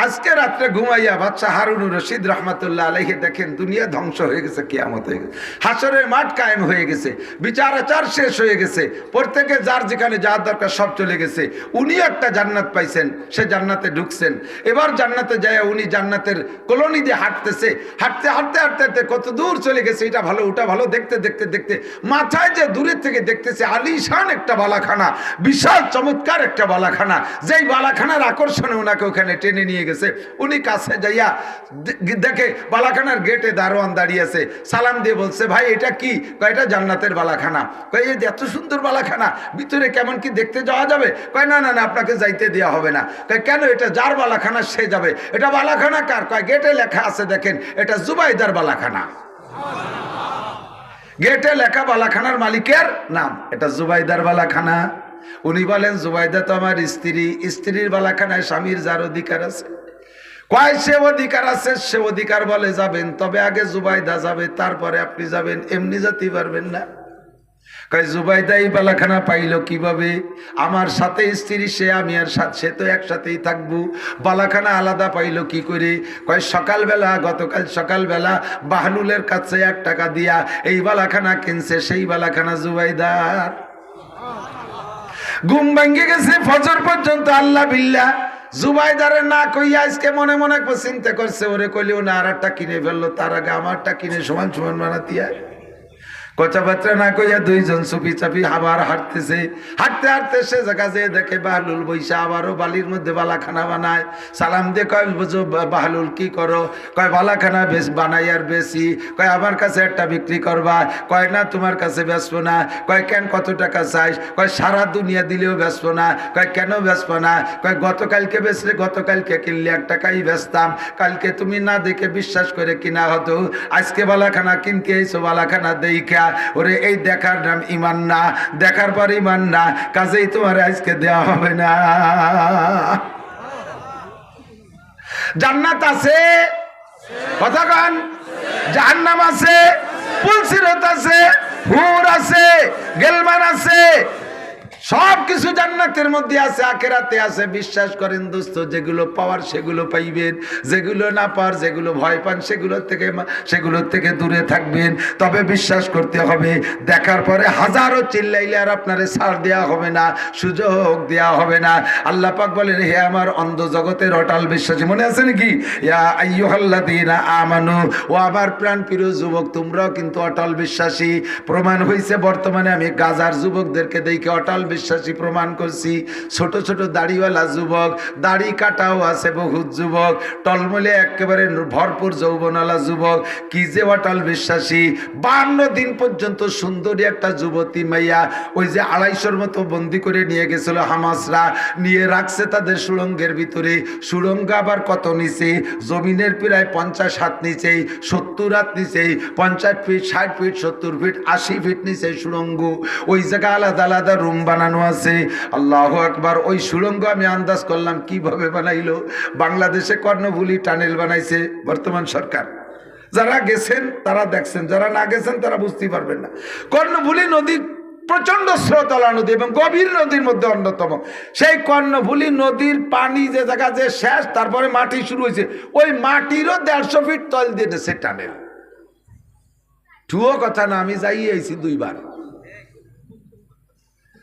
আজকে রাত্রে ঘুমাইয়া বাদশাহ হারুনুর রশিদ রহমাতুল্লাহ আলাইহি দেখেন দুনিয়া ধ্বংস হয়ে গেছে, কিয়ামত হয়ে গেছে, হাসরের মাঠ কায়েম হয়ে গেছে, বিচার আচার শেষ হয়ে গেছে, প্রত্যেকে যার যেখানে যার দরকার সব চলে গেছে। উনি একটা জান্নাত পাইছেন, সে জান্নাতে ঢুকছেন। এবার জান্নাতে যায় উনি জান্নাতের কলোনি দিয়ে হাঁটতেছে, হাঁটতে হাঁটতে হাঁটতে হাঁটতে কত দূর চলে গেছে, এটা ভালো ওটা ভালো দেখতে দেখতে দেখতে মাথায় যে দূরের থেকে দেখতেছে আলিশান একটা বালাখানা, বিশাল চমৎকার একটা বালাখানা। যেই বালাখানার আকর্ষণে ওনাকে ওখানে টেনে নিয়ে গেছে। উনি কাছে যাইয়া দেখে বালাখানার গেটে দারোয়ান দাঁড়িয়ে আছে, সালাম দিয়ে বলছে, ভাই এটা কি? কয় এটা জান্নাতের বালাখানা। কয় এই এত সুন্দর বালাখানা, ভিতরে কেমন কি দেখতে যাওয়া যাবে? কয় না না না, আপনাকে যাইতে দেওয়া হবে না। কয় কেন? এটা যার বালাখানা সে যাবে। এটা বালাখানা কার? কয় গেটে লেখা আছে দেখেন, এটা জুবাইদার বালাখানা। গেটে লেখা বালাখানার মালিকের নাম, এটা জুবাইদার বালাখানা। উনি বলেন, জুবাইদা তো আমার স্ত্রী, স্ত্রীর বালাখানায় স্বামীর যার অধিকার আছে। কয় সে অধিকার আছে, সে অধিকার বলে যাবেন, তবে আগে জুবাইদা যাবে, তারপরে আপনি যাবেন, এমনি যেতে পারবেন না। কয় জুবাইদা এই বালাখানা পাইলো কিভাবে? আমার সাথে স্ত্রী সে, আমি আর সে তো একসাথেই থাকবো, বালাখানা আলাদা পাইলো কি করে? কয় সকালবেলা, গতকাল সকালবেলা বাহলুলের কাছে 1 টাকা দিয়া এই বালাখানা কিনছে, সেই বালাখানা জুবাইদার। ঘুম ভাঙ্গে গেছে ফজর পর্যন্ত, আল্লাহ বিল্লাহ জুবাইদারে না কইয়া আজকে মনে মনে চিন্তা করছে, ওরে কইলেও না আর একটা কিনে ফেললো, তার আগে আমারটা কিনে সমান সমান বানাতিয়া। কথাবার্তা না কইয়া দুইজন চুপি চাপি আবার হাঁটতেছে। হাঁটতে হাঁটতে সে জায়গা যেয়ে দেখে বাহলুল বৈশা আবারও বালির মধ্যে বালাখানা বানায়। সালাম দিয়ে কয়, বুঝো বাহলুল কি করো? কয় বালাখানা বানাই আর বেশি। কয় আমার কাছে একটা বিক্রি করবা? কয় না তোমার কাছে বেচবো না। কয় কেন, কত টাকা চাইস? কয় সারা দুনিয়া দিলেও বেচবো না। কয় কেন বেচবো না? কয় গতকালকে বেচলে, গতকালকে কিনলে 1 টাকাই বেচতাম, কালকে তুমি না দেখে বিশ্বাস করে কিনা হতো, আজকে বালাখানা কিনতে এসো, বালাখানা দেখা। ওরে এই দেখার নাম ইমান না, দেখার পর ইমান না, কাজেই তোমার আজকে দেওয়া হবে না। জান্নাত আছে, কথা কন, জাহান্নাম আছে, পুলসিরত আছে, হুর আছে, গেলমান আছে, সব কিছু জান্নাতের মধ্যে আছে, আখিরাতে আছে। বিশ্বাস করেন দোস্ত, যেগুলো পাওয়ার সেগুলো পাইবেন, যেগুলো না পাওয়ার, যেগুলো ভয় পান সেগুলোর থেকে দূরে থাকবেন। তবে বিশ্বাস করতে হবে, দেখার পরে হাজারো চিল্লাইলে আর আপনারে ছাড় দেওয়া হবে না, সুযোগ দেওয়া হবে না। আল্লাহ পাক বলেন, হে আমার অন্ধ জগতের অটল বিশ্বাসী, মনে আছে নাকি? ইয়া আইয়ুহাল্লাযীনা আমানু, ও আমার প্রাণ প্রিয় যুবক, তোমরাও কিন্তু অটল বিশ্বাসী। প্রমাণ হয়েছে, বর্তমানে আমি গাজার যুবকদেরকে দেখে অটল বিশ্বাসী প্রমাণ করছি। ছোট ছোট দাড়িওয়ালা যুবক, দাড়ি কাটাও আছে বহুত যুবক, টলমলে একেবারে ভরপুর যৌবনওয়ালা যুবক, কি যে অটল বিশ্বাসী। 52 দিন পর্যন্ত সুন্দরী একটা যুবতী মাইয়া, ওই যে 250 মতো বন্দি করে নিয়ে গেছিল হামাসরা, নিয়ে রাখছে তাদের সুড়ঙ্গের ভিতরে। সুড়ঙ্গ আবার কত নিচে, জমিনের প্রায় 50 হাত নিচেই, 70 হাত নিচেই, 50 ফিট, 60 ফিট, 70 ফিট, 80 ফিট নিচে সুড়ঙ্গ। ওই জায়গা আলাদা আলাদা রুম বানানো আছে। আল্লাহু আকবার। ওই সুড়ঙ্গ আমি আন্দাজ করলাম কিভাবে বানাইলো। বাংলাদেশে কর্ণফুলী টানেল বানাইছে বর্তমান সরকার। যারা গেছেন তারা দেখছেন, যারা না গেছেন তারা বুঝতে পারবেন না। কর্ণফুলী নদী প্রচন্ড স্রোতলা নদী এবং গভীর নদীর মধ্যে অন্যতম। সেই কর্ণফুলী নদীর পানি যে জায়গা যে শেষ, তারপরে মাটি শুরু হয়েছে, ওই মাটিরও 150 ফিট তল দিয়েছে টানেল। ঠুয়ো কথা না, আমি যাই আইছি 2 বার।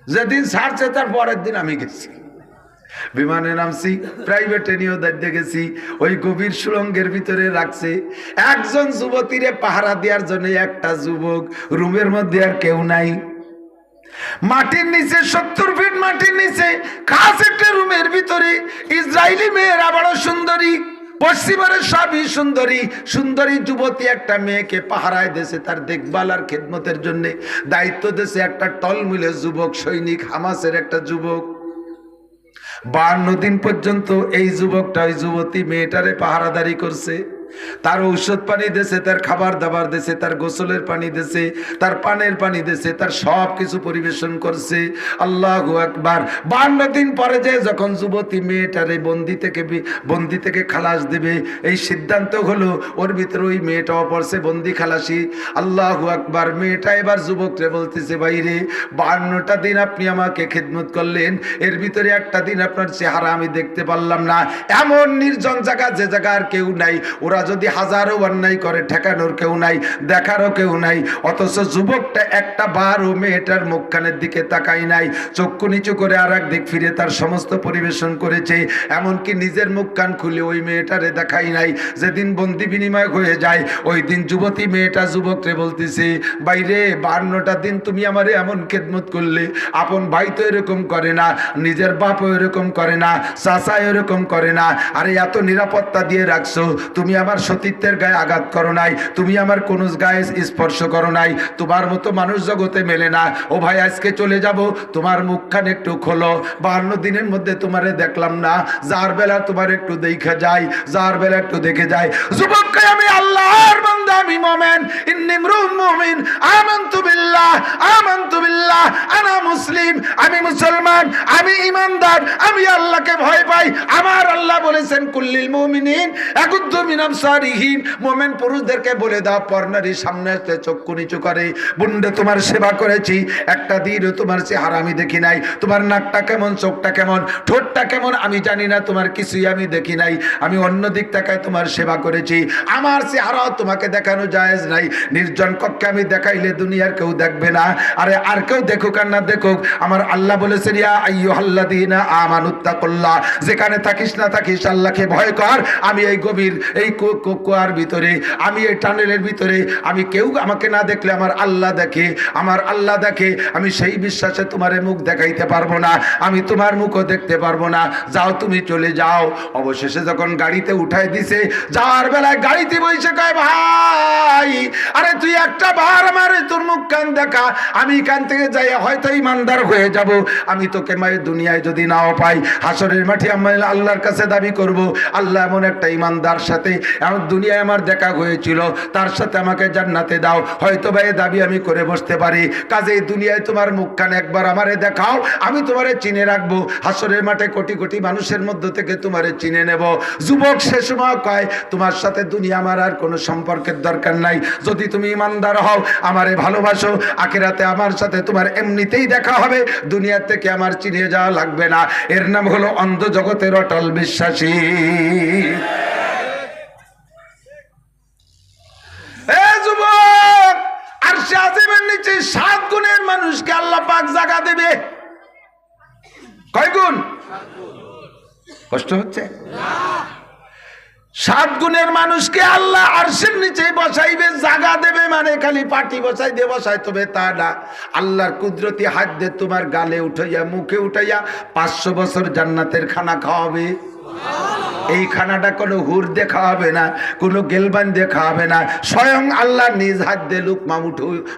যেদিন ছাড়ছে তার পরের দিন আমি গেছি, বিমানে নামছি, প্রাইভেটে নিয়েও দেখতে গেছি। ওই গভীর সুড়ঙ্গের ভিতরে রাখছে একজন যুবতীরে পাহারা দেওয়ার জন্য। একটা যুবক, রুমের মধ্যে আর কেউ নাই, মাটির নিচে 70 ফিট মাটির নিচে খাস একটা রুমের ভিতরে ইসরায়েলি মেয়ের আবারও সুন্দরী, পশ্চিমের সবই সুন্দরী, সুন্দরী যুবতী একটা মেয়েকে পাহারায় দেশে, তার দেখভাল আর খেদমতের জন্য দায়িত্ব দেশে একটা টলমুলে যুবক সৈনিক, হামাসের একটা যুবক। 52 দিন পর্যন্ত এই যুবকটা ওই যুবতী মেয়েটারে পাহারাদারি করছে। তার ঔষধ পানি দিয়েছে, তার খাবার দাবার দিয়েছে, তার গোসলের পানি দিয়েছে, তার পানের পানি দিয়েছে, তার সব কিছু পরিবেশন করছে। আল্লাহু আকবার। 52 দিন পরে যে যখন যুবতী মেয়েটারে বন্দি থেকে খালাস দিবে, এই সিদ্ধান্ত হলো, ওর ভিতরে ওই মেয়েটাও পড়ছে বন্দি খালাসি। আল্লাহু আকবার। মেয়েটা এবার যুবকরে বলতেছে, ভাইরে 52টা দিন আপনি আমাকে খেদমত করলেন, এর ভিতরে একটা দিন আপনার চেহারা আমি দেখতে পারলাম না। এমন নির্জন জায়গা, যে জায়গা আর কেউ নাই, ওরা যদি হাজারো অন্যায় করে ঠেকানোর কেউ নাই, দেখারও কেউ নাই, অথচ যুবকটা একটা বারও মেয়েটার মুখখানের দিকে তাকাই নাই, চক্ষু নিচু করে আর এক দিক ফিরে তার সমস্ত পরিবেশন করেছে। এমনকি নিজের মুখ কান খুলে ওই মেয়েটারে দেখাই নাই। যেদিন বন্দি বিনিময় হয়ে যায়, ওই দিন যুবতী মেয়েটা যুবকরে বলতেছে, বাইরে 52টা দিন তুমি আমারে এমন খেদমত করলে, আপন ভাই তো এরকম করে না, নিজের বাপও এরকম করে না, চাচা এরকম করে না, আরে এত নিরাপত্তা দিয়ে রাখছো, তুমি আমার সতীত্বের গায়ে আঘাত করো নাই, তুমি আমার কোন গায়ে স্পর্শ করো নাই, তোমার মতো মানুষ জগতে মেলে না। ও ভাই আজকে চলে যাব, তোমার মুখখান একটু খোলো, 52 দিনের মধ্যে তোমারে দেখলাম না, যার বেলা তোমার একটু দেখা যায়, যার বেলা একটু দেখে যায়। যুবক, আমি আল্লাহর বান্দা, আমি মুমিন, ইন্নী ইমরুন মুমিন, আমানতু বিল্লাহ, আনা মুসলিম, আমি মুসলমান, আমি ঈমানদার, আমি আল্লাহকে ভয় পাই। আমার আল্লাহ বলেছেন, কুল্লিল মুমিনিন ইয়াগুদ্দু মিন আবসারিহিম, মুমিন পুরুষদেরকে বলে দাও পর্নারীর সামনে আসতে চক্ষু নিচু করে। বুন্ডে তোমার সেবা করেছি, একটা দিনও তোমার চেহারা আমি দেখি নাই, তোমার নাকটা কেমন, চোখটা কেমন, ঠোঁটটা কেমন আমি জানি না, তোমার কিছুই আমি দেখি নাই, আমি অন্য দিক তাকায় তোমার সেবা করেছি, আমার চেহারাও তোমাকে দেখানো জায়েজ নাই। নির্জন কক্ষে আমি দেখাইলে দুনিয়ার কেউ দেখবে না, আরে আর কেউ দেখুক আর না দেখুক, আমার আল্লাহ বলেছেন, ইয়া আইয়ুহাল্লাযীনা আমানুত্তাকুল্লাহ, যেখানে থাকিস না থাকিস আল্লাহকে ভয় কর। আমি এই গভীর এই কুয়ার ভিতরে, আমি এই টানেলের ভিতরে, আমি কেউ আমাকে না দেখলে আমার আল্লাহ দেখে, আমার আল্লাহ দেখে, আমি সেই বিশ্বাসে তোমার মুখ দেখাইতে পারবো না, আমি তোমার মুখও দেখতে পারবো না, যাও তুমি চলে যাও। অবশেষে যখন গাড়িতে উঠাই দিছে, যাওয়ার বেলায় গাড়িতে বসে কয়, ভাই আরে তুই একটা বার আমার তোর মুখ কান দেখা, আমি কান থেকে যাই হয়তো ইমানদার হয়ে যাব, আমি তোকে মায়ের দুনিয়ায় যদি নাও পাই, হাসরের মাঠে আমি আল্লাহর কাছে দাবি করব, আল্লাহ এমন একটা ইমানদার সাথে এমন দুনিয়ায় আমার দেখা হয়েছিল, তার সাথে আমাকে জান্নাতে দাও, হয়তো ভাই দাবি আমি করে বসতে পারি। কাজেই দুনিয়ায় তোমার মুখখান একবার আমারে দেখাও, আমি তোমারে চিনে রাখবো, হাসরের মাঠে কোটি কোটি মানুষের মধ্য থেকে তোমারে চিনে নেব। যুবক সে সময় কয়, তোমার সাথে দুনিয়া আমার আর কোনো সম্পর্কের দরকার নাই, যদি তুমি ইমানদার হও, আমারে ভালোবাসো, আখিরাতে আমার সাথে তোমার এমনিতেই দেখা হবে, দুনিয়ার থেকে আমার চিনে যাওয়া লাগবে না। এর নাম হলো অন্ধ জগতের অটল বিশ্বাসী। যুবক, আরশে আজিমের নিচে 7 গুণের মানুষকে আল্লাহ পাক জায়গা দেবে। কয় গুণ? কষ্ট হচ্ছে? 7 গুণের মানুষকে আল্লাহ আরশের নিচে বসাইবে, জায়গা দেবে, মানে খালি পাটি বসাই দিয়ে বসাই তবে তা না, আল্লাহর কুদরতি হাত দিয়ে তোমার গালে উঠাইয়া মুখে উঠাইয়া 500 বছর জান্নাতের খানা খাওয়াবে। এই খানাটা কোনো হুর দেখা হবে না, কোনো গেলবান দেখা হবে না, স্বয়ং আল্লাহ নিজ হাত দিয়ে লুকমা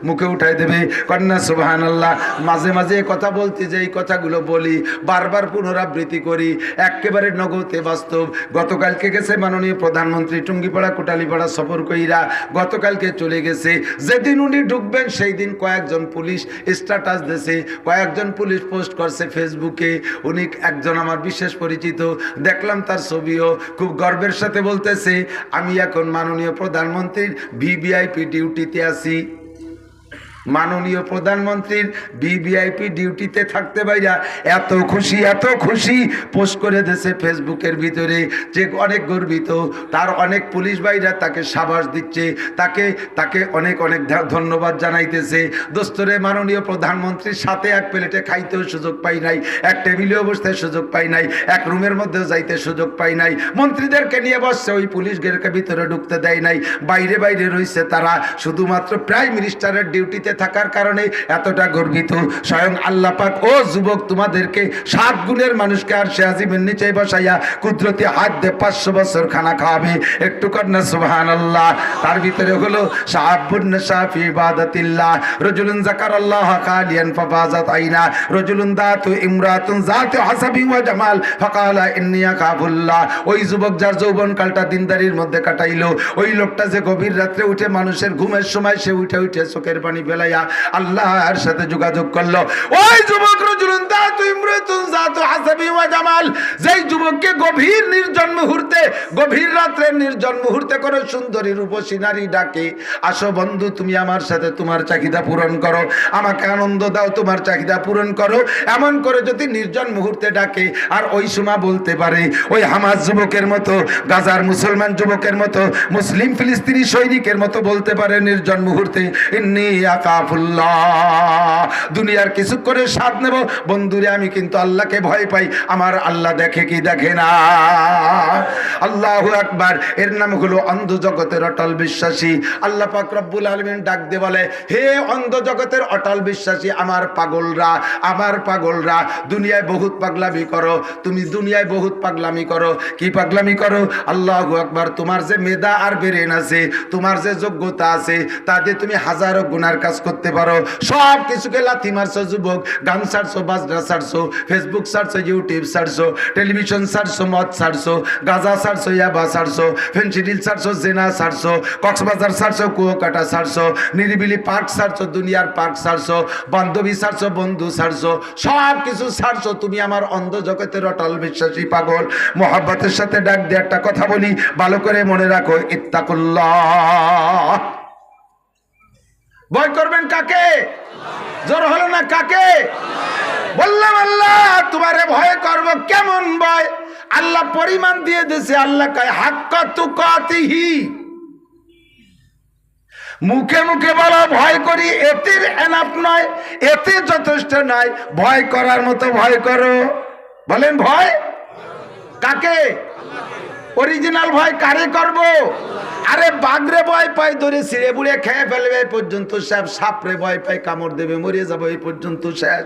মুখে উঠাই দেবে। কন্যা সুবহানাল্লাহ। মাঝে মাঝে কথা বলতে যে এই কথাগুলো বলি, বারবার পুনরাবৃত্তি করি, একেবারে নগদে বাস্তব। গতকালকে গেছে মাননীয় প্রধানমন্ত্রী টুঙ্গিপাড়া কোটালীপাড়া সফর কইরা, গতকালকে চলে গেছে। যেদিন উনি ঢুকবেন সেই দিন কয়েকজন পুলিশ স্ট্যাটাস দিয়েছে, কয়েকজন পুলিশ পোস্ট করছে ফেসবুকে, উনি একজন আমার বিশেষ পরিচিত, দেখলাম তার ছবিও, খুব গর্বের সাথে বলতেছে, আমি এখন মাননীয় প্রধানমন্ত্রীর ভিভিআইপি ডিউটিতে আছি। মাননীয় প্রধানমন্ত্রীর ভিভিআইপি ডিউটিতে থাকতে বাইরা এত খুশি পোস্ট করে দিয়েছে ফেসবুকের ভিতরে, যে অনেক গর্বিত। তার অনেক পুলিশ ভাইরা তাকে সাবাস দিচ্ছে, তাকে অনেক ধন্যবাদ জানাইতেছে। দোস্তরে, মাননীয় প্রধানমন্ত্রীর সাথে এক প্লেটে খাইতেও সুযোগ পাই নাই, এক টেবিলেও বসতে সুযোগ পাই নাই, এক রুমের মধ্যেও যাইতে সুযোগ পাই নাই। মন্ত্রীদেরকে নিয়ে বসছে, ওই পুলিশদেরকে ভিতরে ঢুকতে দেয় নাই, বাইরে রয়েছে তারা, শুধুমাত্র প্রাইম মিনিস্টারের ডিউটিতে থাকার কারণে এতটা গর্বিত। স্বয়ং আল্লাহ পাক ও যুবক তোমাদেরকে 7 গুণের মানুষকে আর সে আজিমের নিচে বসাইয়া কুদরতি হাত দিয়ে 500 বছর খানা খাওয়াবে। একটু কন্যা সুবহানাল্লাহ। তার ভিতরে হলো শাআবুন নাশা ফি ইবাদাতিল্লাহ, রাজুলুন যাকারাল্লাহ খালিয়ান ফাফাজাত আইনা, রাজুলুন দাতু ইমরাতুন যাতু হাসাবি ওয়া জামাল ফাকালা ইন্নী আখাফুল্লাহ। ওই যুবক যার যৌবনকালটা দিনদারির মধ্যে কাটাইলো, ওই লোকটা যে গভীর রাত্রে উঠে মানুষের ঘুমের সময় সে উঠে উঠে চোখের পানি ফেলাইয়া আল্লাহর সাথে যোগাযোগ করলো, ওই যুবক রাজুলুন দাতু ইমরাতুন যাতু হাসাবি ওয়া জামাল। যেই যুবককে গভীর নির্জন মুহূর্তে, গভীর রাত্রে নির্জন মুহূর্তে করে সুন্দরী রূপসী নারী ডাকে, আসো বন্ধু তুমি আমার সাথে তোমার চাহিদা পূরণ করো, আমাকে আনন্দ দাও, তোমার চাহিদা পূরণ করো, এমন করে যদি নির্জন মুহূর্তে ডাকে, আর ওই সময় বলতে পারে ওই হামাস যুবকের মতো, গাজার মুসলমান যুবকের মতো, মুসলিম ফিলিস্তিনি সৈনিকের মতো বলতে পারে নির্জন মুহূর্তে, ইন্নী আকাফুল্লাহ, দুনিয়ার কিছু করে স্বাদ নেব বন্ধুরে, আমি কিন্তু আল্লাহকে ভয় পাই, আমার আল্লাহ দেখে কি দেখে না। আল্লাহু আকবার। এর নাম হলো অন্ধ জগতের অটল বিশ্বাসী। আল্লাহ পাক রব্বুল আলামিন ডাক দিয়ে বলে, হে অন্ধ জগতের অটল বিশ্বাসী, আমার পাগলরা, আমার পাগলরা, দুনিয়ায় বহুত পাগলামি করো, তুমি দুনিয়ায় বহুত পাগলামি করো। কি পাগলামি করো? আল্লাহু আকবার। তোমার যে মেধা আর ব্রেন আছে, তোমার যে যোগ্যতা আছে, তাতে তুমি হাজারো গুনার কাজ করতে পারো, সব কিছুকে লাথি মারছো যুবক। গান ছাড়ছো, বাজনা ছাড়ছো, ফেসবুক ছাড়ছো, ইউটিউব ছাড়ছো, টেলিভিশন ছাড়ছো, মদ ছাড়ছো, গাঁজা ছাড়ছো, ইয়াবা ছাড়ছো, ফেন্সিডিল ছাড়ছো, জেনা ছাড়ছো, কক্সবাজার ছাড়ছো, কুয়াকাটা ছাড়ছো, নিরিবিলি পার্ক ছাড়ছো, দুনিয়ার পার্ক ছাড়ছো, বান্ধবী ছাড়ছো, বন্ধু ছাড়ছো, সব কিছু ছাড়ছো। তুমি আমার অন্ধ জগতের অটল বিশ্বাসী পাগল। মোহাব্বতের সাথে ডাক দিয়ে একটা কথা বলি, ভালো করে মনে রাখো, ইত্তাকুল্লাহ। ভয় করবেন কাকে? জোর হলো না কাকে? বললাম আল্লাহ তোমারে ভয় করব। কেমন ভয়? আল্লাহ পরিমাণ দিয়ে দিয়েছে। আল্লাহ কয় হাক্কা তুকাতিহি, মুখে মুখে বলা ভয় করি, এতে এনাফ নয়, এতে যথেষ্ট নয়, ভয় করার মতো ভয় করো। বলেন ভয় কাকে? অরিজিনাল ভয় কারে করব? আরে বাঘরে ভয় পাই ধরে ছিঁড়ে বুড়ে খেয়ে ফেলবে এই পর্যন্ত শেষ, সাপরে ভয় পাই কামড় দেবে মরে যাবে এই পর্যন্ত শেষ,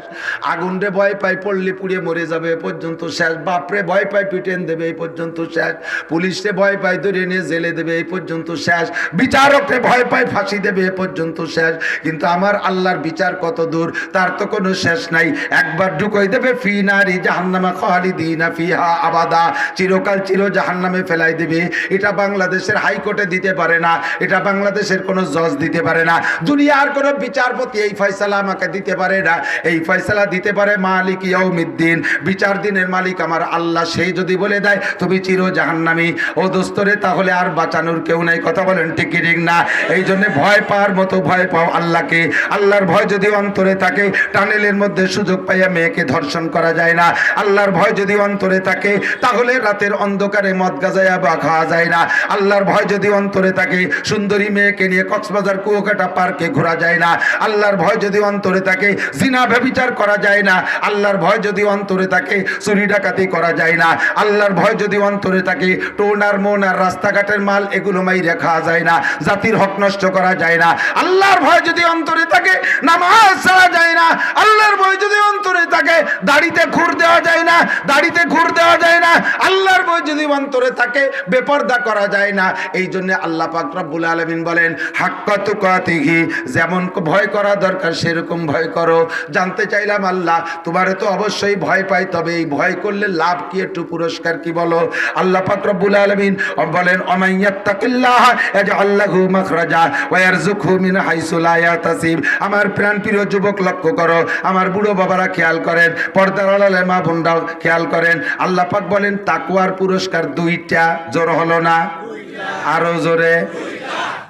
আগুনরে ভয় পাই পড়লে পুড়ে মরে যাবে এই পর্যন্ত শেষ, বাপরে ভয় পাই পিটেন দেবে এই পর্যন্ত শেষ, পুলিশে ভয় পাই ধরে নিয়ে জেলে দেবে এই পর্যন্ত শেষ, বিচারকরে ভয় পাই ফাঁসি দেবে এই পর্যন্ত শেষ। কিন্তু আমার আল্লাহর বিচার কত দূর, তার তো কোনো শেষ নাই। একবার ঢুকাই দেবে ফি নারি জাহান্নামা খালিদিনা ফিহা আবাদা, চিরকাল চির জাহান্নামে ফেলাই দেবে। এটা বাংলাদেশের হাইকোর্টে দিতে পারে না, এটা বাংলাদেশের কোনো জজ দিতে পারে না, দুনিয়ার কোনো বিচারপতি এই ফয়সালা আমাকে দিতে পারে না। এই ফয়সালা দিতে পারে মালিক ইয়াউমিদ্দিন, বিচার দিনের মালিক আমার আল্লাহ। সেই যদি বলে দেয় তুমি চির জাহান্নামী, ও দোস্তরে, তাহলে আর বাঁচানোর কেউ নাই। কথা বলেন ঠিক কি ঠিক না? এই জন্য ভয় পাওয়ার মতো ভয় পাও আল্লাহকে। আল্লাহর ভয় যদি অন্তরে থাকে, টানেলের মধ্যে সুযোগ পাইয়া মেয়েকে ধর্ষণ করা যায় না। আল্লাহর ভয় যদি অন্তরে থাকে, তাহলে রাতের অন্ধকারে মদ গাজায়া বা খাওয়া যায় না। আল্লাহর ভয় যদি অন্তরে থাকে, সুন্দরী মেয়েকে নিয়ে কক্সবাজার কুয়াকাটা পার্কে ঘোরা যায় না। আল্লাহর ভয় যদি অন্তরে থাকে, জিনা ব্যভিচার করা যায় না। আল্লাহর ভয় যদি অন্তরে থাকে, চুরি ডাকাতি করা যায় না। আল্লাহর ভয় যদি অন্তরে থাকে, টোন আর মন আর রাস্তাঘাটের মাল এগুলো মাইরে খাওয়া যায় না, জাতির হক নষ্ট করা যায় না। আল্লাহর ভয় যদি অন্তরে থাকে, নামাজ ছাড়া যায় না। আল্লাহর ভয় যদি অন্তরে থাকে, দাড়িতে ঘুর দেওয়া যায় না, দাড়িতে ঘুর দেওয়া যায় না। আল্লাহর ভয় যদি অন্তরে থাকে, বেপরদা করা যায় না। এই জন্য আল্লাহ পাক রব্বুল আলামিন বলেন হাক্কা তুকাতিহি, যেমন ভয় করা দরকার সেরকম ভয় করো। জানতে চাইলাম আল্লাহ তোমারে তো অবশ্যই ভয় পাই, তবে এই ভয় করলে লাভ কি, একটু পুরস্কার কি বলো? আল্লাহ পাক রব্বুল আলামিন বলেন অমাইয়াত্তাকিল্লাহ ইয়াজআল লাহু মাখরাজা ওয়া ইয়ারযুকহু মিন হাইসু লা ইয়াহতাসিব। আমার প্রাণপ্রিয় যুবক লক্ষ্য করো, আমার বুড়ো বাবারা খেয়াল করেন, পর্দার আড়ালে মা বোনরাও খেয়াল করেন। আল্লাহ পাক বলেন তাকওয়ার পুরস্কার দুইটা। জোর হলো না? আরো জোরে।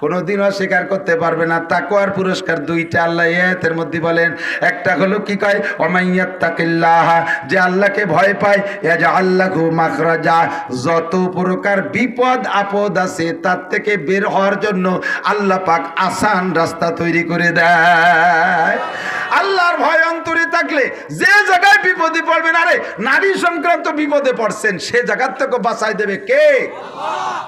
কোনদিন অস্বীকার করতে পারবে না, তাকওয়ার পুরস্কার দুইটা। আল্লাহ এর মধ্যে বলেন, একটা হলো কি কয় ওয়ামাইয়াত্তাকিল্লাহ, যে আল্লাহকে ভয় পায়, ইয়াজআল লাহু মাখরাজা, যত প্রকার বিপদ আপদ আছে তার থেকে বের হওয়ার জন্য আল্লাহ পাক আসান রাস্তা তৈরি করে দেয়। আল্লাহর ভয় অন্তরে থাকলে যে জায়গায় বিপদে পড়বেন, আরে নারী সংক্রান্ত বিপদে পড়ছেন, সে জায়গার থেকে বাঁচাই দেবে কে?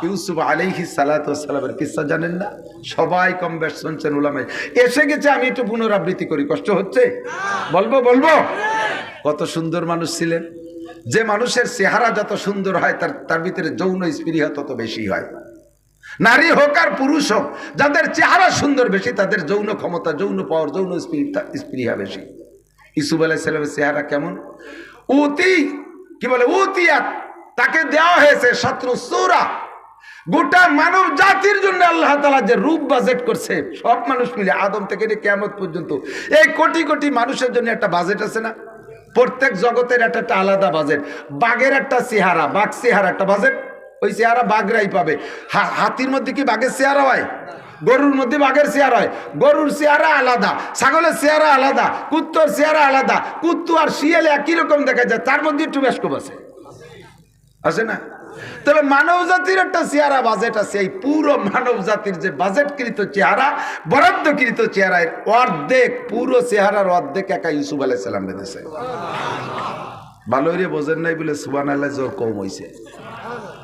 ইউসুফ আলাইহিস সালাতু ওয়াস সালামের কিস্সা জানেন না? সবাই কম বেশ শুনছেন, উলামায়ে এসে গেছে। আমি একটু পুনরাবৃত্তি করি, কষ্ট হচ্ছে? বলবো কত সুন্দর মানুষ ছিলেন। যে মানুষের চেহারা যত সুন্দর হয় তার ভিতরে যৌন স্পৃহা তত বেশি হয়। নারী হোক আর পুরুষ হোক, যাদের চেহারা সুন্দর বেশি তাদের যৌন ক্ষমতা, যৌন পাওয়ার, যৌন স্পৃহা বেশি। ইউসুফ আলাইহিস সালামের চেহারা কেমন? উতিয়াত, তাকে দেওয়া হয়েছে শত্রু সূরা। গোটা মানব জাতির জন্য আল্লাহ তাআলা যে রূপ বাজেট করছে, সব মানুষ মিলে আদম থেকে নিয়ে কিয়ামত পর্যন্ত এই কোটি কোটি মানুষের জন্য একটা বাজেট আছে না? প্রত্যেক জগতের একটা আলাদা বাজেট। বাঘের একটা চেহারা, বাঘ চেহারা একটা বাজেট, ওই চেহারা বাঘরাই পাবে। হাতির মধ্যে কি বাঘের চেহারা হয়? গরুর মধ্যে বাঘের চেহারা হয়। গরুর চেহারা আলাদা, ছাগলের চেহারা আলাদা, কুত্তর চেহারা আলাদা। কুত্তু আর শিয়ালে একই রকম দেখা যায়, তার মধ্যে একটু বেশকম আছে না? তবে মানব জাতির একটা চেহারা বাজেট আছে। এই পুরো মানব জাতির যে বাজেটকৃত চেহারা, বরাদ্দকৃত চেহারার অর্ধেক, পুরো চেহারার অর্ধেক একা ইউসুফ আলাইহিস সালাম দিয়েছে। ভালো রে বোঝেন নাই বলে সুবহানাল্লাহ জোর কম হইছে,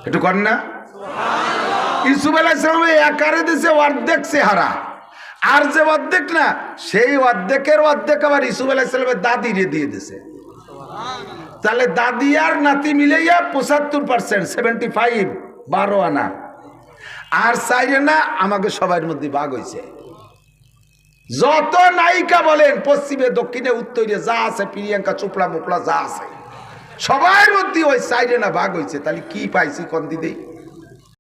একটু কর না। ইউসুফ আলাইহিস সালাম একারে দিয়েছে অর্ধেক চেহারা, আর যে অর্ধেক না, সেই অর্ধেকের অর্ধেক আবার ইউসুফ আলাইহিস সালামের দাদি রে দিয়ে দিয়েছে। তাহলে দাদি আর নাতি মিলাইয়া 75%, 75, 12 আনা। আর 4 আনা আমাকে সবার মধ্যে ভাগ হয়েছে। যত নায়িকা বলেন পশ্চিমে, দক্ষিণে, উত্তরে যা আছে, প্রিয়াঙ্কা চোপড়া মোপড়া যা আছে, সবার মধ্যে ওই 4 আনা ভাগ হয়েছে। তাহলে কি পাইছি কোন দিদি?